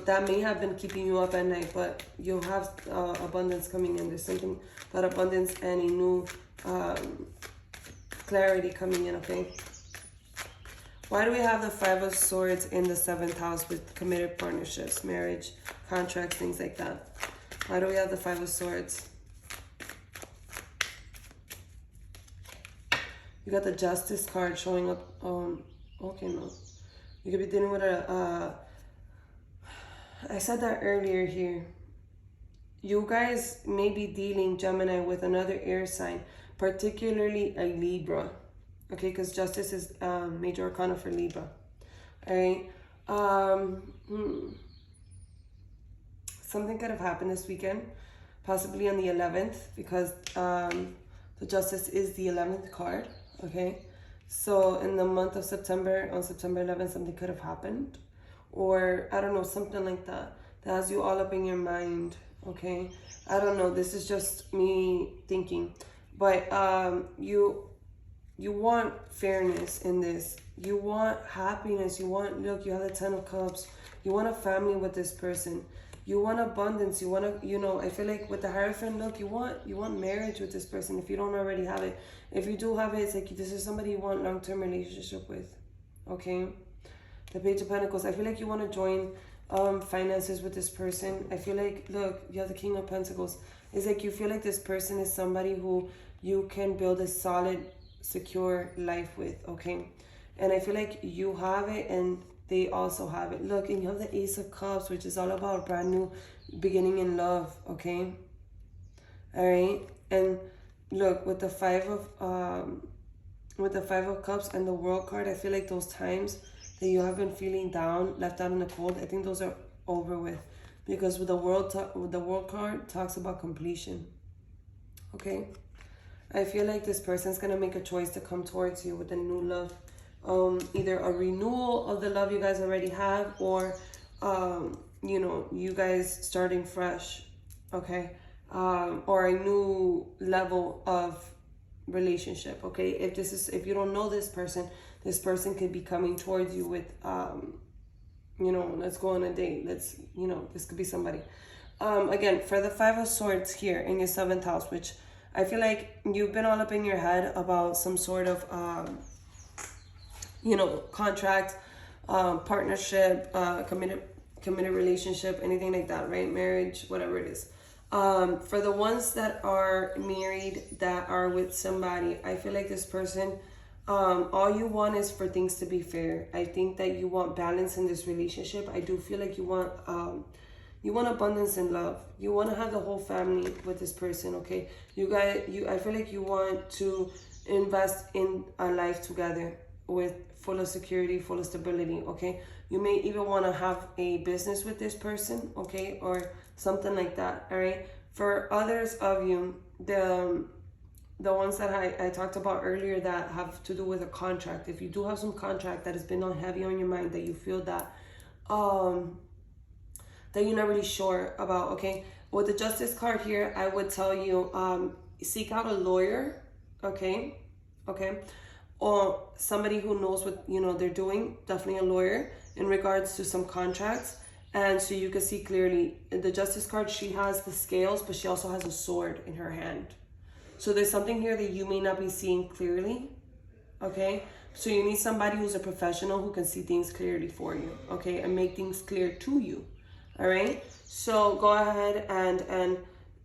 that may have been keeping you up at night, but you'll have abundance coming in. There's something about abundance and a new clarity coming in, okay? Why do we have the Five of Swords in the 7th house with committed partnerships, marriage, contracts, things like that? Why do we have the Five of Swords? You got the Justice card showing up. Okay, no. You could be dealing with I said that earlier here. You guys may be dealing, Gemini, with another air sign, particularly a Libra. Okay, because Justice is major arcana for Libra. All right. Something could have happened this weekend, possibly on the 11th, because the Justice is the 11th card. Okay, so in the month of September, on September 11th, something could have happened, or I don't know, something like that has you all up in your mind. Okay, I don't know, this is just me thinking, but you want fairness in this, you want happiness, you want, look, you have the 10 of Cups, you want a family with this person, you want abundance, you want to, you know, I feel like with the Hierophant, look, you want marriage with this person if you don't already have it. If you do have it, it's like this is somebody you want long-term relationship with, okay? The Page of Pentacles, I feel like you want to join finances with this person. I feel like, look, you have the King of Pentacles. It's like you feel like this person is somebody who you can build a solid, secure life with, okay? And I feel like you have it and they also have it. Look, and you have the Ace of Cups, which is all about brand new beginning in love, okay? All right, and look, with the Five of Cups and the World card, I feel like those times that you have been feeling down, left out in the cold, I think those are over with, because with the World card talks about completion, okay? I feel like this person's gonna make a choice to come towards you with a new love. Either a renewal of the love you guys already have, or you know, you guys starting fresh, okay? Or a new level of relationship, okay? If you don't know this person could be coming towards you with you know, let's go on a date, let's, you know, this could be somebody. Again, for the Five of Swords here in your 7th house, which I feel like you've been all up in your head about some sort of you know, contract, partnership, committed relationship, anything like that, right? Marriage, whatever it is. For the ones that are married, that are with somebody, I feel like this person, all you want is for things to be fair. I think that you want balance in this relationship. I do feel like you want abundance in love. You want to have the whole family with this person, okay? I feel like you want to invest in a life together with full of security, full of stability, okay? You may even want to have a business with this person, okay? Or something like that, all right? For others of you, the ones that I talked about earlier that have to do with a contract, if you do have some contract that has been on heavy on your mind, that you feel that that you're not really sure about, okay? With the Justice card here, I would tell you, seek out a lawyer, okay? Or somebody who knows what, they're doing, definitely a lawyer, in regards to some contracts. And so you can see clearly, the Justice card, she has the scales, but she also has a sword in her hand. So there's something here that you may not be seeing clearly, okay? So you need somebody who's a professional who can see things clearly for you, okay? And make things clear to you, all right? So go ahead and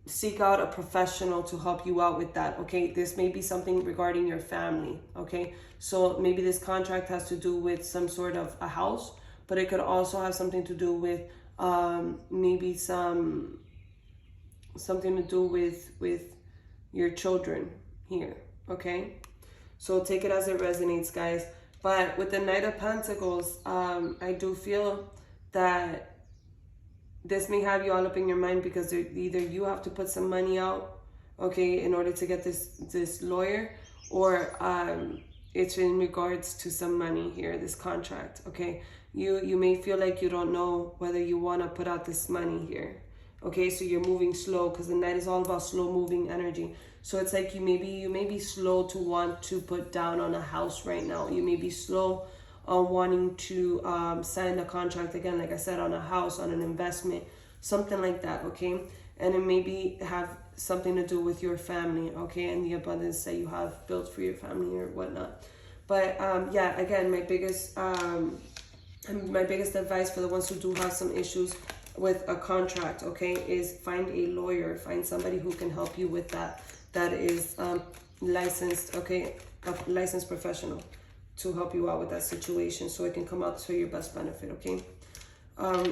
seek out a professional to help you out with that, okay? This may be something regarding your family, okay? So maybe this contract has to do with some sort of a house, but it could also have something to do with maybe something to do with your children here, okay? So take it as it resonates, guys. But with the Knight of Pentacles, I do feel that this may have you all up in your mind, because either you have to put some money out, okay, in order to get this lawyer, or it's in regards to some money here, this contract, okay? You may feel like you don't know whether you want to put out this money here, okay? So you're moving slow, because the Knight is all about slow moving energy. So it's like you may be slow to want to put down on a house right now. You may be slow on wanting to sign a contract, again, like I said, on a house, on an investment, something like that, okay? And it maybe have something to do with your family, okay? And the abundance that you have built for your family or whatnot. But yeah, again, my biggest advice for the ones who do have some issues with a contract, okay, is find a lawyer, find somebody who can help you with that is licensed, okay, a licensed professional to help you out with that situation, so it can come out to your best benefit, okay?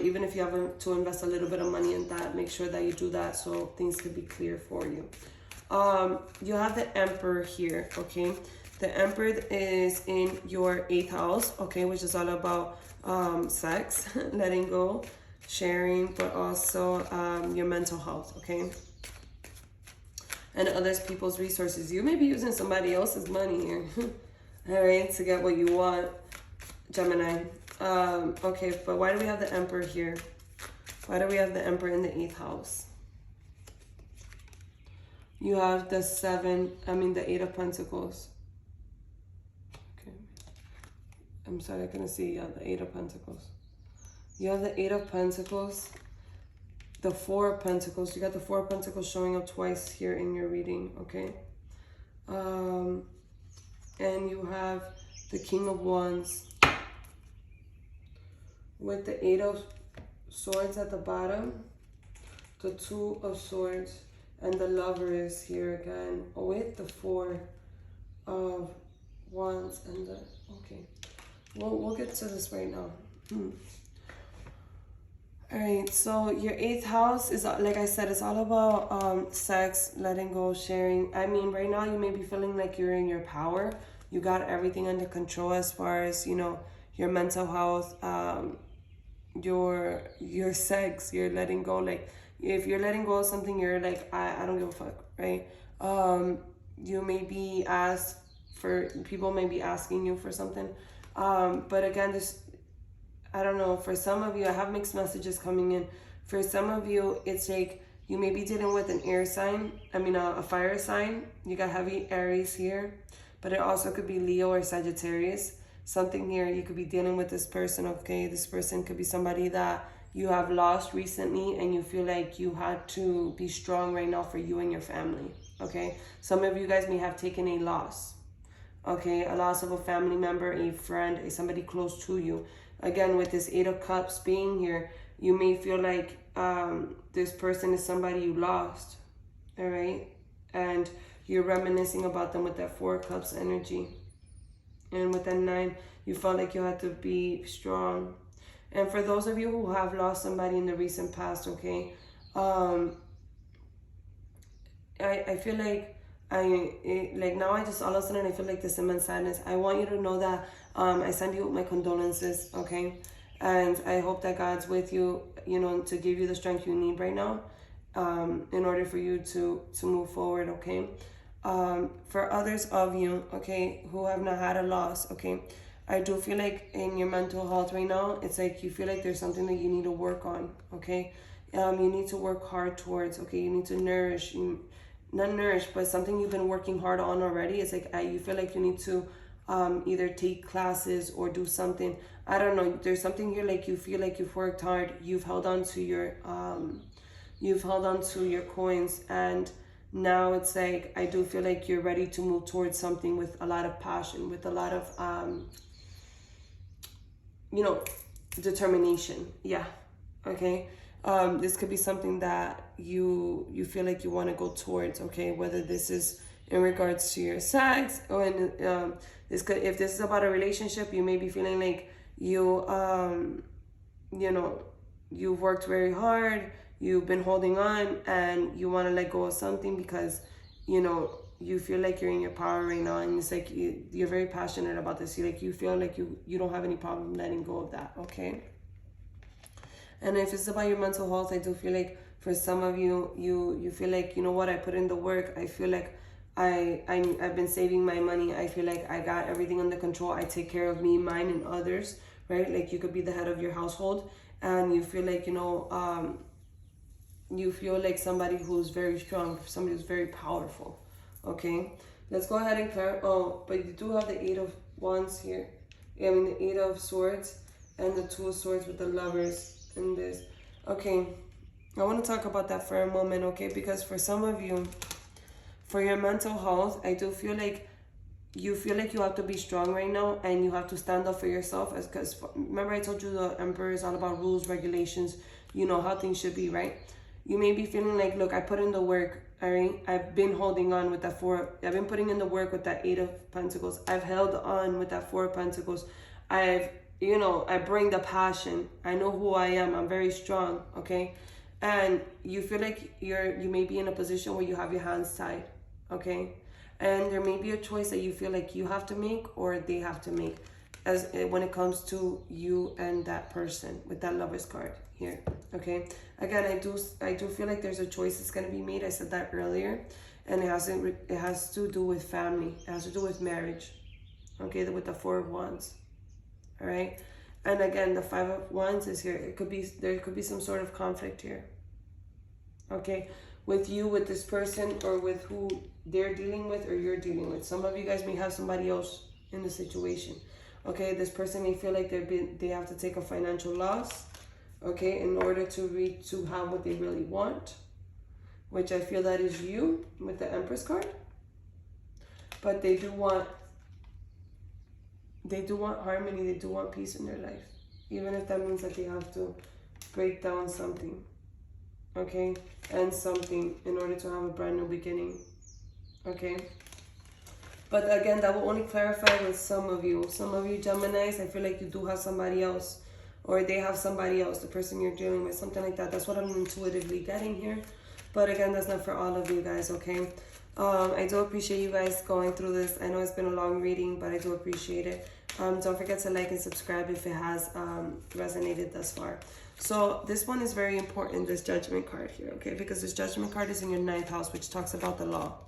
Even if you have to invest a little bit of money in that, make sure that you do that so things can be clear for you. You have the Emperor here, okay? The Emperor is in your 8th house, okay, which is all about sex, letting go, sharing, but also your mental health, okay? And others people's resources. You may be using somebody else's money here. All right, to get what you want, Gemini. Okay, but why do we have the Emperor here? Why do we have the Emperor in the 8th house? You have the 8 of Pentacles. Okay. I'm sorry, I couldn't see. Yeah, the 8 of Pentacles. You have the 8 of Pentacles, the 4 of Pentacles. You got the 4 of Pentacles showing up twice here in your reading, okay? And you have the King of Wands with the 8 of Swords at the bottom, the 2 of Swords, and the Lovers here again with the 4 of Wands and the, okay. We'll get to this right now. All right, so your 8th house is, like I said, it's all about sex, letting go, sharing. I mean, right now you may be feeling like you're in your power. You got everything under control as far as, your mental health, your sex, you're letting go. Like, if you're letting go of something, you're like, I don't give a fuck, right? You may be people may be asking you for something. But again, I don't know, for some of you, I have mixed messages coming in. For some of you, it's like you may be dealing with an air sign, a fire sign. You got heavy Aries here, but it also could be Leo or Sagittarius. Something here, you could be dealing with this person, okay? This person could be somebody that you have lost recently, and you feel like you had to be strong right now for you and your family, okay? Some of you guys may have taken a loss, okay? A loss of a family member, a friend, somebody close to you. again, with this 8 of Cups being here, you may feel like this person is somebody you lost, all right? And you're reminiscing about them with that 4 of Cups energy. And with that 9, you felt like you had to be strong. And for those of you who have lost somebody in the recent past, okay, I feel like now I just all of a sudden I feel like this immense sadness. I want you to know that I send you my condolences, okay? And I hope that God's with you, you know, to give you the strength you need right now in order for you to move forward, okay? For others of you, okay, who have not had a loss, okay, I do feel like in your mental health right now, it's like you feel like there's something that you need to work on, okay? You need to work hard towards, okay? You need to not nourish, but something you've been working hard on already. It's like you feel like you need to either take classes or do something. I don't know. There's something here like you feel like you've worked hard. You've held on to your coins, and now it's like I do feel like you're ready to move towards something with a lot of passion, with a lot of determination. Yeah. Okay. This could be something that you feel like you want to go towards, okay? Whether this is in regards to your sex or if this is about a relationship, you may be feeling like you've worked very hard, you've been holding on, and you want to let go of something because, you feel like you're in your power right now, and it's like you're very passionate about this. You feel like you don't have any problem letting go of that, okay? And if it's about your mental health, I do feel like for some of you, you feel like, you know what, I put in the work. I feel like I've been saving my money. I feel like I got everything under control. I take care of me, mine, and others, right? Like you could be the head of your household, and you feel like, you feel like somebody who's very strong, somebody who's very powerful, okay? Let's go ahead and clarify. Oh, but you do have the 8 of Wands here. The 8 of Swords and the 2 of Swords with the Lovers. In this, okay, I want to talk about that for a moment, okay? Because for some of you, for your mental health, I do feel like you have to be strong right now, and you have to stand up for yourself. Because remember, I told you the Emperor is all about rules, regulations, how things should be, right? You may be feeling like, look, I put in the work, all right? I've been holding on with that 4. I've been putting in the work with that 8 of Pentacles. I've held on with that 4 of Pentacles. I bring the passion. I know who I am. I'm very strong, okay? And you feel like you may be in a position where you have your hands tied, okay? And there may be a choice that you feel like you have to make or they have to make when it comes to you and that person with that Lover's card here, okay? Again, I do feel like there's a choice that's going to be made. I said that earlier. And it has to do with family. It has to do with marriage, okay? With the 4 of Wands. All right, and again, the 5 of Wands is here. There could be some sort of conflict here, okay, with you, with this person, or with who they're dealing with or you're dealing with. Some of you guys may have somebody else in the situation, okay? This person may feel like they have to take a financial loss, okay, in order to have what they really want, which I feel that is you with the Empress card. But they do want harmony, they do want peace in their life, even if that means that they have to break down something, okay, and something in order to have a brand new beginning, okay? But again, that will only clarify with some of you. Some of you Geminis, I feel like you do have somebody else, or they have somebody else, the person you're dealing with, something like that. That's what I'm intuitively getting here. But again, that's not for all of you guys, okay? I do appreciate you guys going through this. I know it's been a long reading, but I do appreciate it. Don't forget to like and subscribe if it has resonated thus far. So this one is very important, this Judgment card here, okay? Because this Judgment card is in your 9th house, which talks about the law,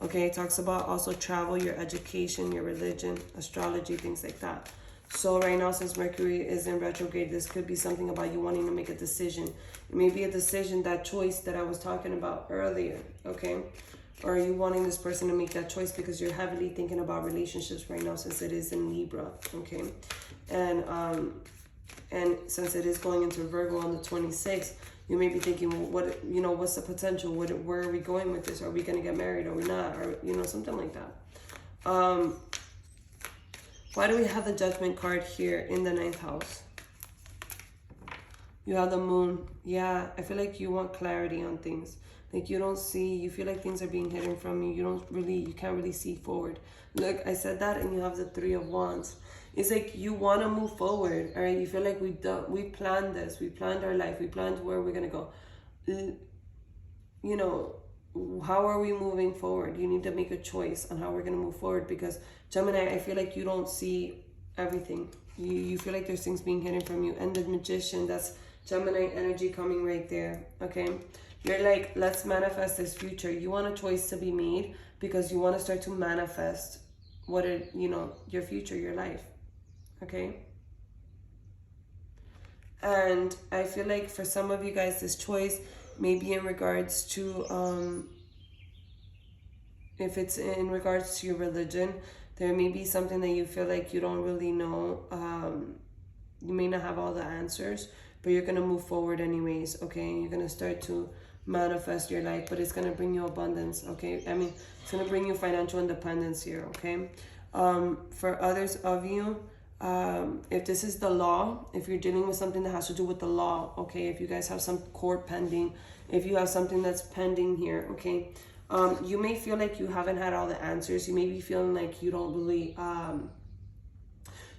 okay? It talks about also travel, your education, your religion, astrology, things like that. So right now, since Mercury is in retrograde, this could be something about you wanting to make a decision. It may be a decision, that choice that I was talking about earlier, okay? Or are you wanting this person to make that choice because you're heavily thinking about relationships right now, since it is in Libra, okay? And since it is going into Virgo on the 26th, you may be thinking, well, what's the potential? Where are we going with this? Are we going to get married? Or are we not? Or, something like that. Why do we have the Judgment card here in the 9th house? You have the moon. Yeah, I feel like you want clarity on things. Like you don't see, you feel like things are being hidden from you. You can't really see forward. Look, I said that, and you have the Three of Wands. It's like you want to move forward, all right? You feel like we planned this. We planned our life. We planned where we're going to go. You know, how are we moving forward? You need to make a choice on how we're going to move forward, because Gemini, I feel like you don't see everything. You feel like there's things being hidden from you. And the Magician, that's Gemini energy coming right there, okay? You're like, let's manifest this future. You want a choice to be made because you want to start to manifest your future, your life, okay? And I feel like for some of you guys, this choice may be in regards to, if it's in regards to your religion, there may be something that you feel like you don't really know. You may not have all the answers, but you're going to move forward anyways, okay? You're going to start to manifest your life, but it's going to bring you abundance, okay? I mean, it's going to bring you financial independence here, okay? For others of you, if this is the law, if you're dealing with something that has to do with the law, okay? If you guys have some court pending, if you have something that's pending here, okay? You may feel like you haven't had all the answers. You may be feeling like you don't really,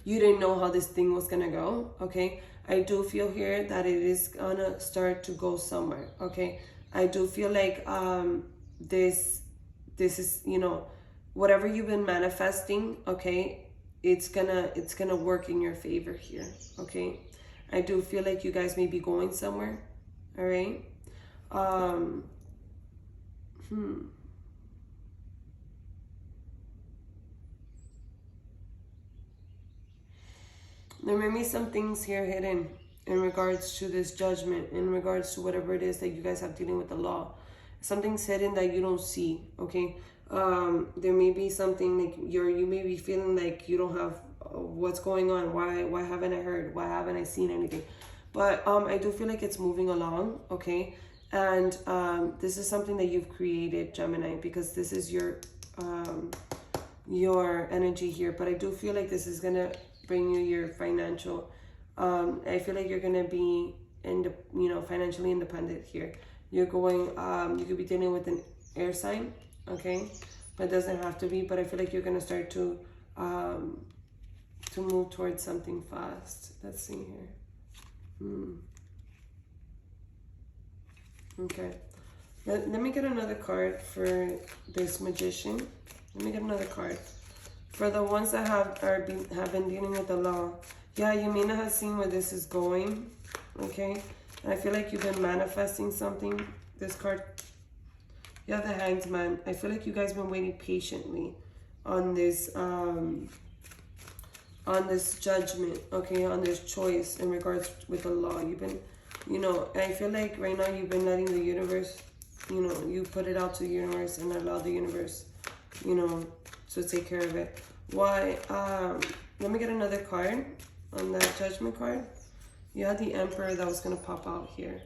you didn't know how this thing was gonna go, okay? I do feel here that it is gonna start to go somewhere, okay? I do feel like this is, whatever you've been manifesting, okay, it's gonna work in your favor here, okay? I do feel like you guys may be going somewhere, all right? There may be some things here hidden in regards to this judgment, in regards to whatever it is that you guys have dealing with the law. Something's hidden that you don't see, okay? There may be something like you may be feeling like you don't have what's going on. Why haven't I heard? Why haven't I seen anything? But I do feel like it's moving along, okay? And this is something that you've created, Gemini, because this is your energy here. But I do feel like this is gonna bring you your financial. I feel like you're gonna be financially independent here. You're going. You could be dealing with an air sign, okay, but it doesn't have to be. But I feel like you're gonna start to move towards something fast. Let's see here. Okay, let me get another card for this Magician. Let me get another card for the ones that have been dealing with the law. Yeah, you may not have seen where this is going, okay? And I feel like you've been manifesting something. This card, yeah, the Hanged Man. I feel like you guys been waiting patiently on this judgment, okay, on this choice in regards with the law. You've been, I feel like right now you've been letting the universe, you put it out to the universe and allow the universe, to take care of it. Why? Let me get another card on that judgment card. You had the Emperor that was going to pop out here.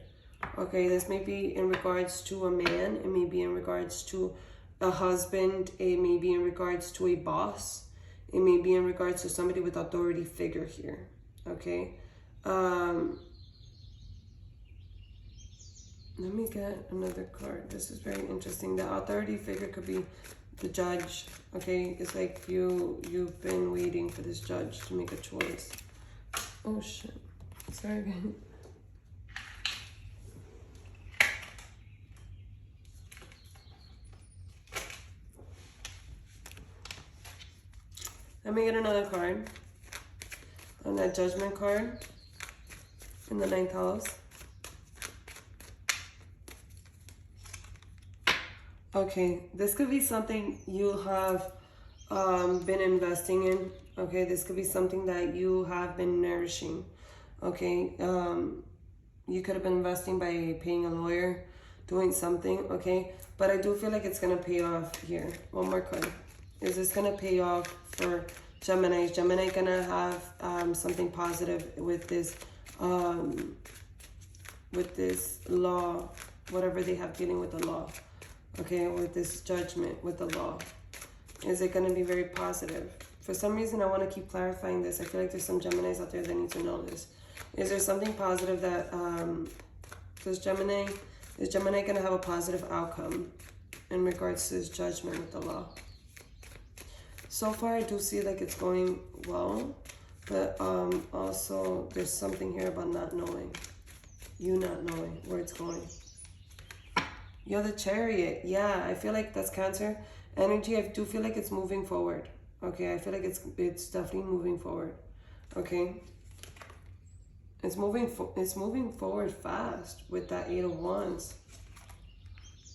Okay, this may be in regards to a man. It may be in regards to a husband. It may be in regards to a boss. It may be in regards to somebody with authority figure here. Okay. Let me get another card. This is very interesting. The authority figure could be the judge. Okay, it's like you've been waiting for this judge to make a choice. Oh shit. Sorry again. Let me get another card on that judgment card in the 9th house. Okay, this could be something you have been investing in. Okay, this could be something that you have been nourishing. Okay, you could have been investing by paying a lawyer, doing something. Okay, but I do feel like it's gonna pay off here. One more card. Is this gonna pay off for Gemini? Is Gemini gonna have something positive with this law, whatever they have dealing with the law? Okay, with this judgment, with the law. Is it going to be very positive? For some reason, I want to keep clarifying this. I feel like there's some Geminis out there that need to know this. Is there something positive that is Gemini going to have a positive outcome in regards to his judgment with the law? So far, I do see like it's going well, but also there's something here about not knowing. You not knowing where it's going. You're the Chariot. Yeah, I feel like that's Cancer energy. I do feel like it's moving forward. Okay, I feel like it's definitely moving forward. Okay, it's moving forward fast with that 8 of Wands,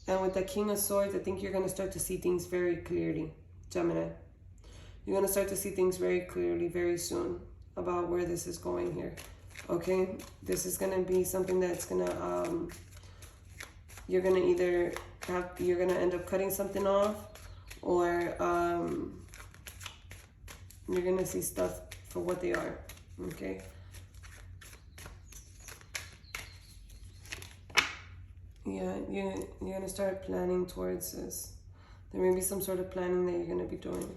and with the King of Swords. I think you're gonna start to see things very clearly, Gemini. You're gonna start to see things very clearly very soon about where this is going here. Okay, this is gonna be something that's gonna you're gonna either you're gonna end up cutting something off, or you're gonna see stuff for what they are. Okay. Yeah, you're gonna start planning towards this. There may be some sort of planning that you're gonna be doing.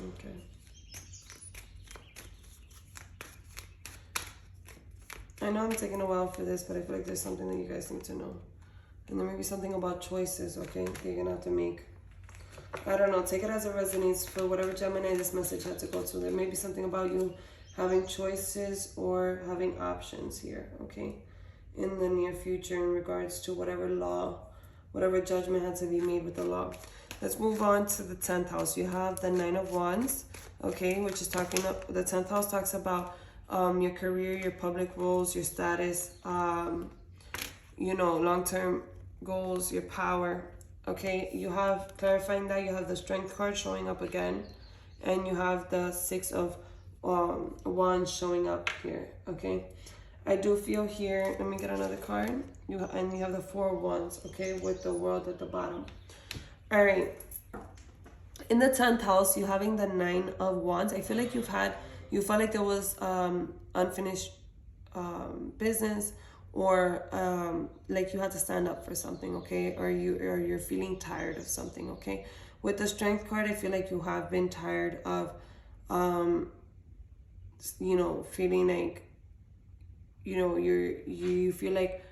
Okay. I know I'm taking a while for this, but I feel like there's something that you guys need to know. And there may be something about choices, okay, that you're gonna have to make. I don't know, take it as it resonates for whatever Gemini this message had to go to. There may be something about you having choices or having options here, okay, in the near future in regards to whatever law, whatever judgment had to be made with the law. Let's move on to the 10th house. You have the 9 of Wands, okay, which is talking about, the 10th house talks about your career, your public roles, your status, you know, long-term goals, your power. Okay, you have, clarifying that, you have the Strength card showing up again, and you have the 6 of Wands showing up here. Okay, I do feel here, let me get another card. You have the 4 of Wands, okay, with the World at the bottom. All right, in the 10th house, you having the 9 of Wands. I feel like you felt like there was unfinished business, or like you had to stand up for something, okay, or you're feeling tired of something, okay. With the Strength card, I feel like you have been tired of you know, feeling like, you know, you feel like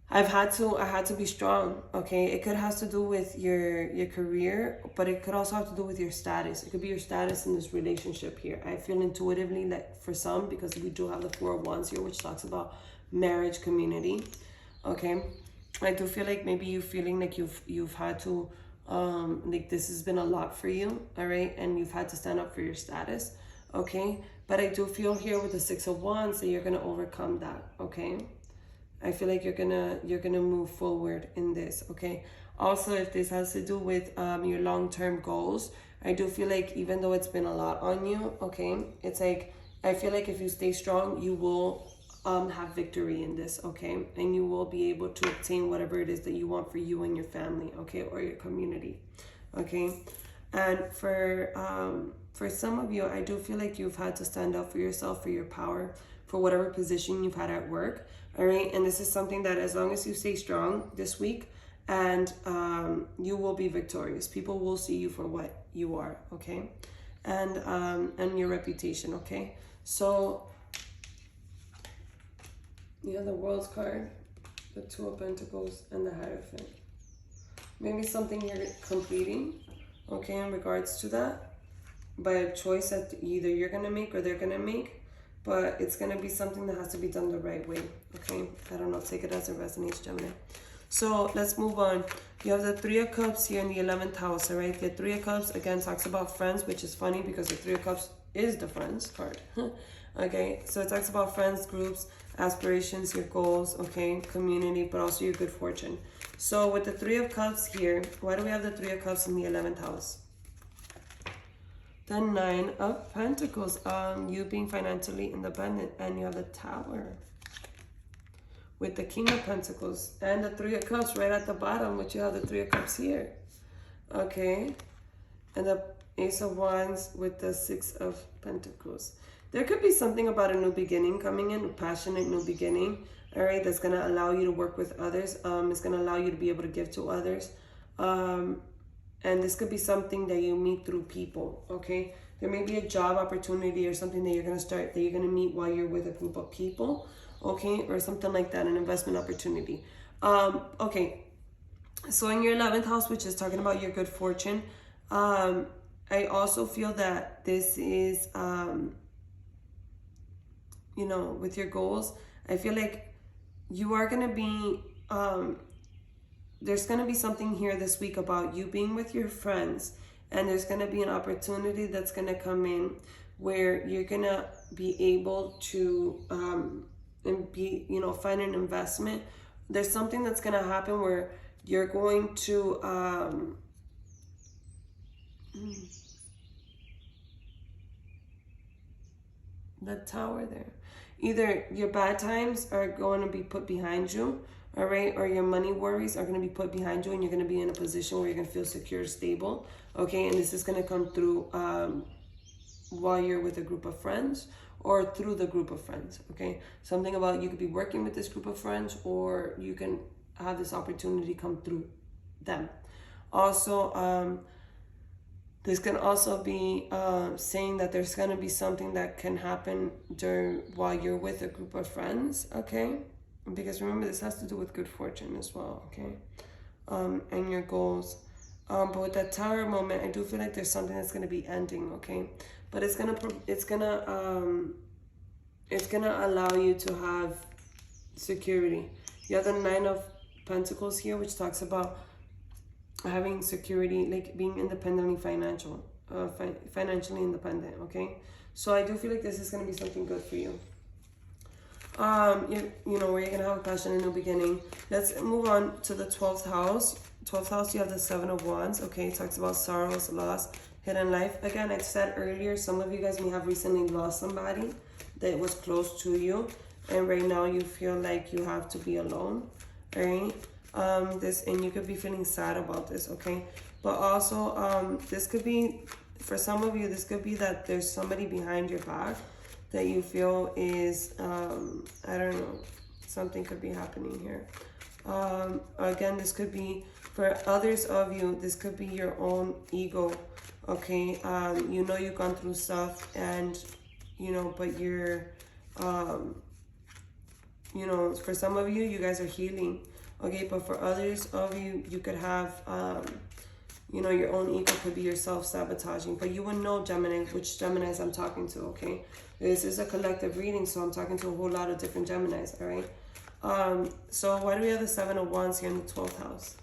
I had to be strong, okay. It could have to do with your career, but it could also have to do with your status. It could be your status in this relationship here. I feel intuitively that for some, because we do have the 4 of Wands here, which talks about marriage, community, okay. I do feel like maybe you feeling like you've had to like this has been a lot for you, all right, and you've had to stand up for your status, okay. But I do feel here with the 6 of Wands that you're gonna overcome that, okay. I feel like you're gonna move forward in this, okay. Also, if this has to do with your long-term goals, I do feel like even though it's been a lot on you, okay, it's like I feel like if you stay strong, you will have victory in this, okay, and you will be able to obtain whatever it is that you want for you and your family, okay, or your community, okay. And for some of you, I do feel like you've had to stand up for yourself, for your power, for whatever position you've had at work, all right. And this is something that as long as you stay strong this week, and you will be victorious. People will see you for what you are, okay, and your reputation, okay. So you have the World's card, the 2 of Pentacles, and the Hierophant. Maybe something you're completing, okay, in regards to that, by a choice that either you're gonna make or they're gonna make, but it's gonna be something that has to be done the right way, okay. I don't know, take it as it resonates, Gemini. So let's move on. You have the 3 of Cups here in the 11th house, all right. The 3 of Cups again talks about friends, which is funny because the 3 of Cups is the Friends card. Okay, so it talks about friends, groups, aspirations, your goals, okay, community, but also your good fortune. So with the 3 of Cups here, why do we have the 3 of Cups in the 11th house? The 9 of Pentacles, you being financially independent, and you have the Tower with the King of Pentacles and the 3 of Cups right at the bottom, which you have the 3 of Cups here, okay, and the Ace of Wands with the 6 of Pentacles. There could be something about a new beginning coming in, a passionate new beginning, all right, that's going to allow you to work with others. It's going to allow you to be able to give to others. And this could be something that you meet through people, okay? There may be a job opportunity or something that you're going to start, that you're going to meet while you're with a group of people, okay, or something like that, an investment opportunity. Okay, so in your 11th house, which is talking about your good fortune, I also feel that this is, you know, with your goals, I feel like you are going to be, there's going to be something here this week about you being with your friends, and there's going to be an opportunity that's going to come in where you're going to be able to and be, you know, find an investment. There's something that's going to happen where you're going to the tower there. Either your bad times are going to be put behind you, all right, or your money worries are going to be put behind you, and you're going to be in a position where you're going to feel secure, stable, okay, and this is going to come through while you're with a group of friends or through the group of friends, okay. Something about you could be working with this group of friends, or you can have this opportunity come through them. Also, this can also be saying that there's going to be something that can happen while you're with a group of friends, okay? Because remember, this has to do with good fortune as well, okay? And your goals. But with that tower moment, I do feel like there's something that's going to be ending, okay? But it's gonna allow you to have security. You have the 9 of Pentacles here, which talks about having security, like being independently financially independent, okay? So I do feel like this is going to be something good for you. You know, where you're going to have a passion, a new beginning. Let's move on to the 12th house. 12th house, you have the 7 of Wands, okay? It talks about sorrows, loss, hidden life. Again, I said earlier, some of you guys may have recently lost somebody that was close to you, and right now you feel like you have to be alone, all right? And you could be feeling sad about this, okay? But also, this could be, for some of you, this could be that there's somebody behind your back that you feel is, I don't know, something could be happening here. Again, this could be, for others of you, this could be your own ego, okay? You know you've gone through stuff, and, you know, but you're, you know, for some of you, you guys are healing. Okay, but for others of you, you could have, you know, your own ego could be your self-sabotaging. But you would know, Gemini, which Geminis I'm talking to, okay? This is a collective reading, so I'm talking to a whole lot of different Geminis, all right? So why do we have the 7 of Wands here in the 12th house?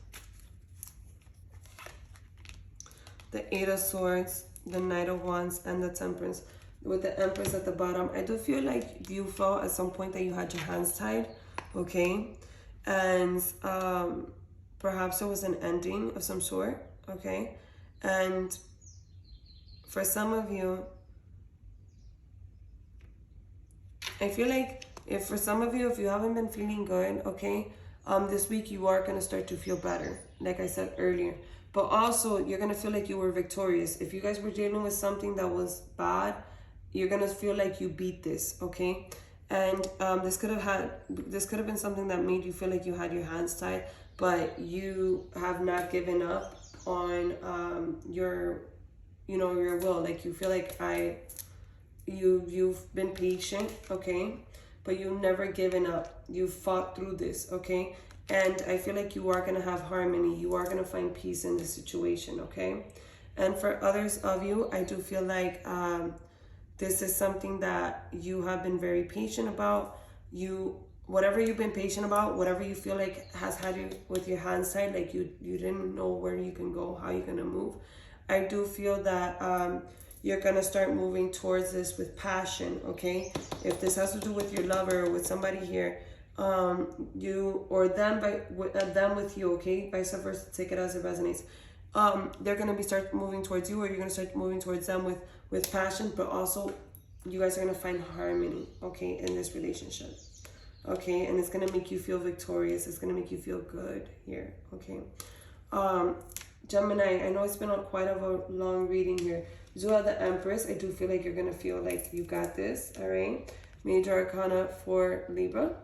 The 8 of Swords, the Knight of Wands, and the Temperance. With the Empress at the bottom, I do feel like you felt at some point that you had your hands tied, okay? And perhaps there was an ending of some sort, okay? And for some of you, I feel like for some of you, if you haven't been feeling good, okay, this week you are going to start to feel better, like I said earlier. But also, you're going to feel like you were victorious. If you guys were dealing with something that was bad, you're going to feel like you beat this, okay? And this could have been something that made you feel like you had your hands tied, but you have not given up on your, you know, your will. Like you feel like you've been patient, okay, but you've never given up. You fought through this, okay, and I feel like you are gonna have harmony. You are gonna find peace in this situation, okay. And for others of you, I do feel like this is something that you have been very patient about. Whatever you've been patient about, whatever you feel like has had you with your hands tied, like you didn't know where you can go, how you're gonna move. I do feel that you're gonna start moving towards this with passion, okay? If this has to do with your lover or with somebody here, you or them with you, okay? Vice versa, take it as it resonates. They're gonna start moving towards you, or you're gonna start moving towards them with passion, but also you guys are gonna find harmony, okay, in this relationship, okay? And it's gonna make you feel victorious. It's gonna make you feel good here, okay? Gemini, I know it's been on quite a long reading here. You have the Empress. I do feel like you're gonna feel like you got this, all right? Major Arcana for Libra,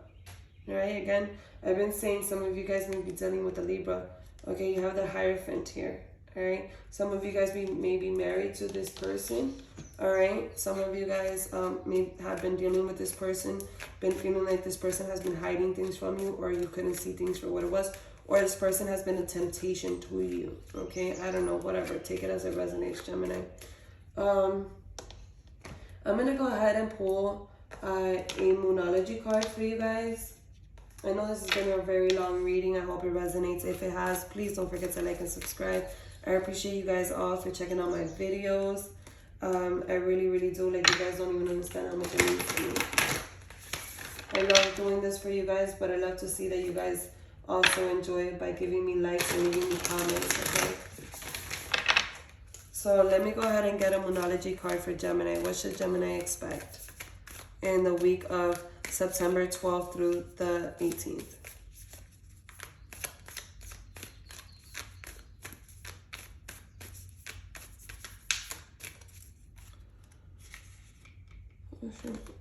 all right? Again, I've been saying some of you guys may be dealing with the Libra. Okay, you have the Hierophant here, all right? Some of you guys may be married to this person, all right? Some of you guys may have been dealing with this person, been feeling like this person has been hiding things from you, or you couldn't see things for what it was, or this person has been a temptation to you, okay? I don't know, whatever. Take it as it resonates, Gemini. I'm going to go ahead and pull a Moonology card for you guys. I know this has been a very long reading. I hope it resonates. If it has, please don't forget to like and subscribe. I appreciate you guys all for checking out my videos. I really, really do. Like, you guys don't even understand how much it means to me. I love doing this for you guys, but I love to see that you guys also enjoy it by giving me likes and leaving me comments, okay? So let me go ahead and get a Moonology card for Gemini. What should Gemini expect in the week of September 12th through the 18th?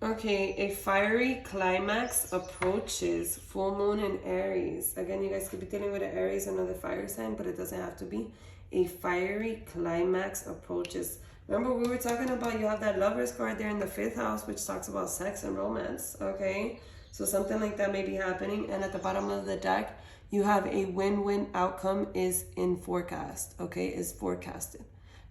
Okay, a fiery climax approaches. Full moon in Aries. Again, you guys could be dealing with an Aries, another fire sign, but it doesn't have to be. A fiery climax approaches. Remember, we were talking about, you have that Lovers card there in the 5th house, which talks about sex and romance, okay? So something like that may be happening. And at the bottom of the deck, you have a win-win outcome is in forecast, okay? Is forecasted.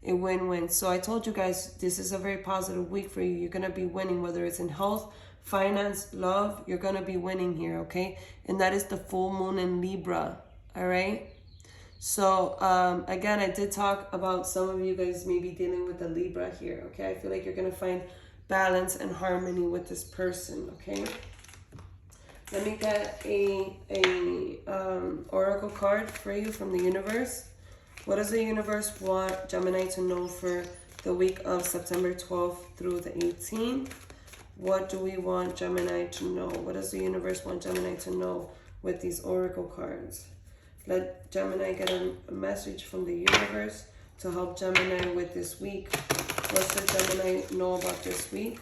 A win-win. So I told you guys, this is a very positive week for you. You're going to be winning, whether it's in health, finance, love, you're going to be winning here, okay? And that is the full moon in Libra, all right? So, again, I did talk about some of you guys may be dealing with the Libra here, okay? I feel like you're going to find balance and harmony with this person, okay? Let me get a oracle card for you from the universe. What does the universe want Gemini to know for the week of September 12th through the 18th? What do we want Gemini to know? What does the universe want Gemini to know with these oracle cards? Let Gemini get a message from the universe to help Gemini with this week. What should Gemini know about this week?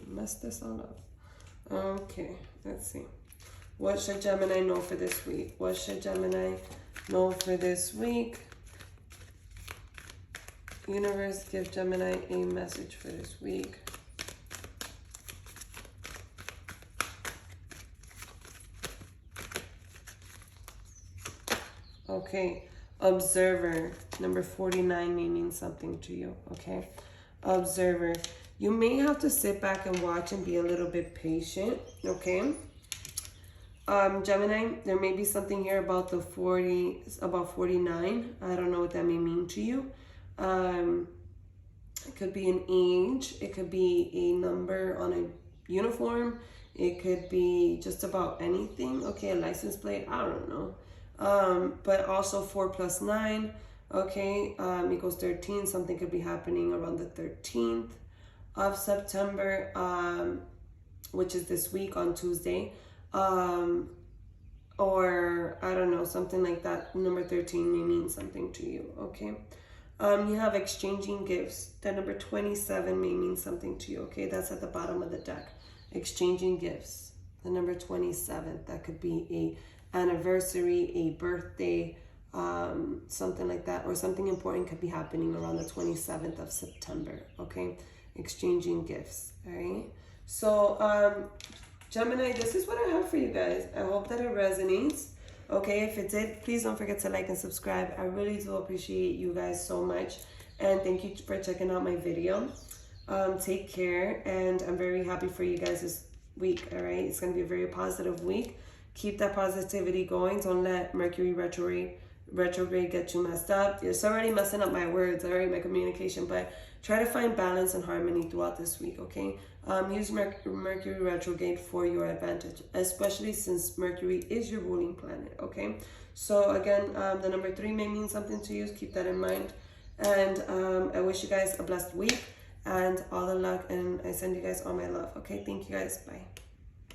Mess this all up. Okay, let's see. What should Gemini know for this week? What should Gemini know for this week? Universe, give Gemini a message for this week. Okay, observer. Number 49 may mean something to you, okay? Observer. You may have to sit back and watch and be a little bit patient, okay? Gemini, there may be something here about the 49. I don't know what that may mean to you. It could be an age. It could be a number on a uniform. It could be just about anything. Okay, a license plate. I don't know. But also 4 plus 9. Okay, equals 13. Something could be happening around the 13th of September, which is this week on Tuesday. Or I don't know, something like that. Number 13 may mean something to you, okay? You have exchanging gifts. That number 27 may mean something to you, okay? That's at the bottom of the deck. Exchanging gifts. The number 27, that could be a anniversary, a birthday, something like that, or something important could be happening around the 27th of September, okay? Exchanging gifts, all right? So, Gemini, this is what I have for you guys. I hope that it resonates. Okay, if it did, please don't forget to like and subscribe. I really do appreciate you guys so much. And thank you for checking out my video. Take care. And I'm very happy for you guys this week, all right? It's going to be a very positive week. Keep that positivity going. Don't let Mercury retrograde get you messed up. It's already messing up my words, all right, my communication. But try to find balance and harmony throughout this week, okay? Use Mercury retrograde for your advantage, especially since Mercury is your ruling planet, okay? So again, the number 3 may mean something to you. Keep that in mind. And I wish you guys a blessed week and all the luck. And I send you guys all my love, okay? Thank you guys. Bye.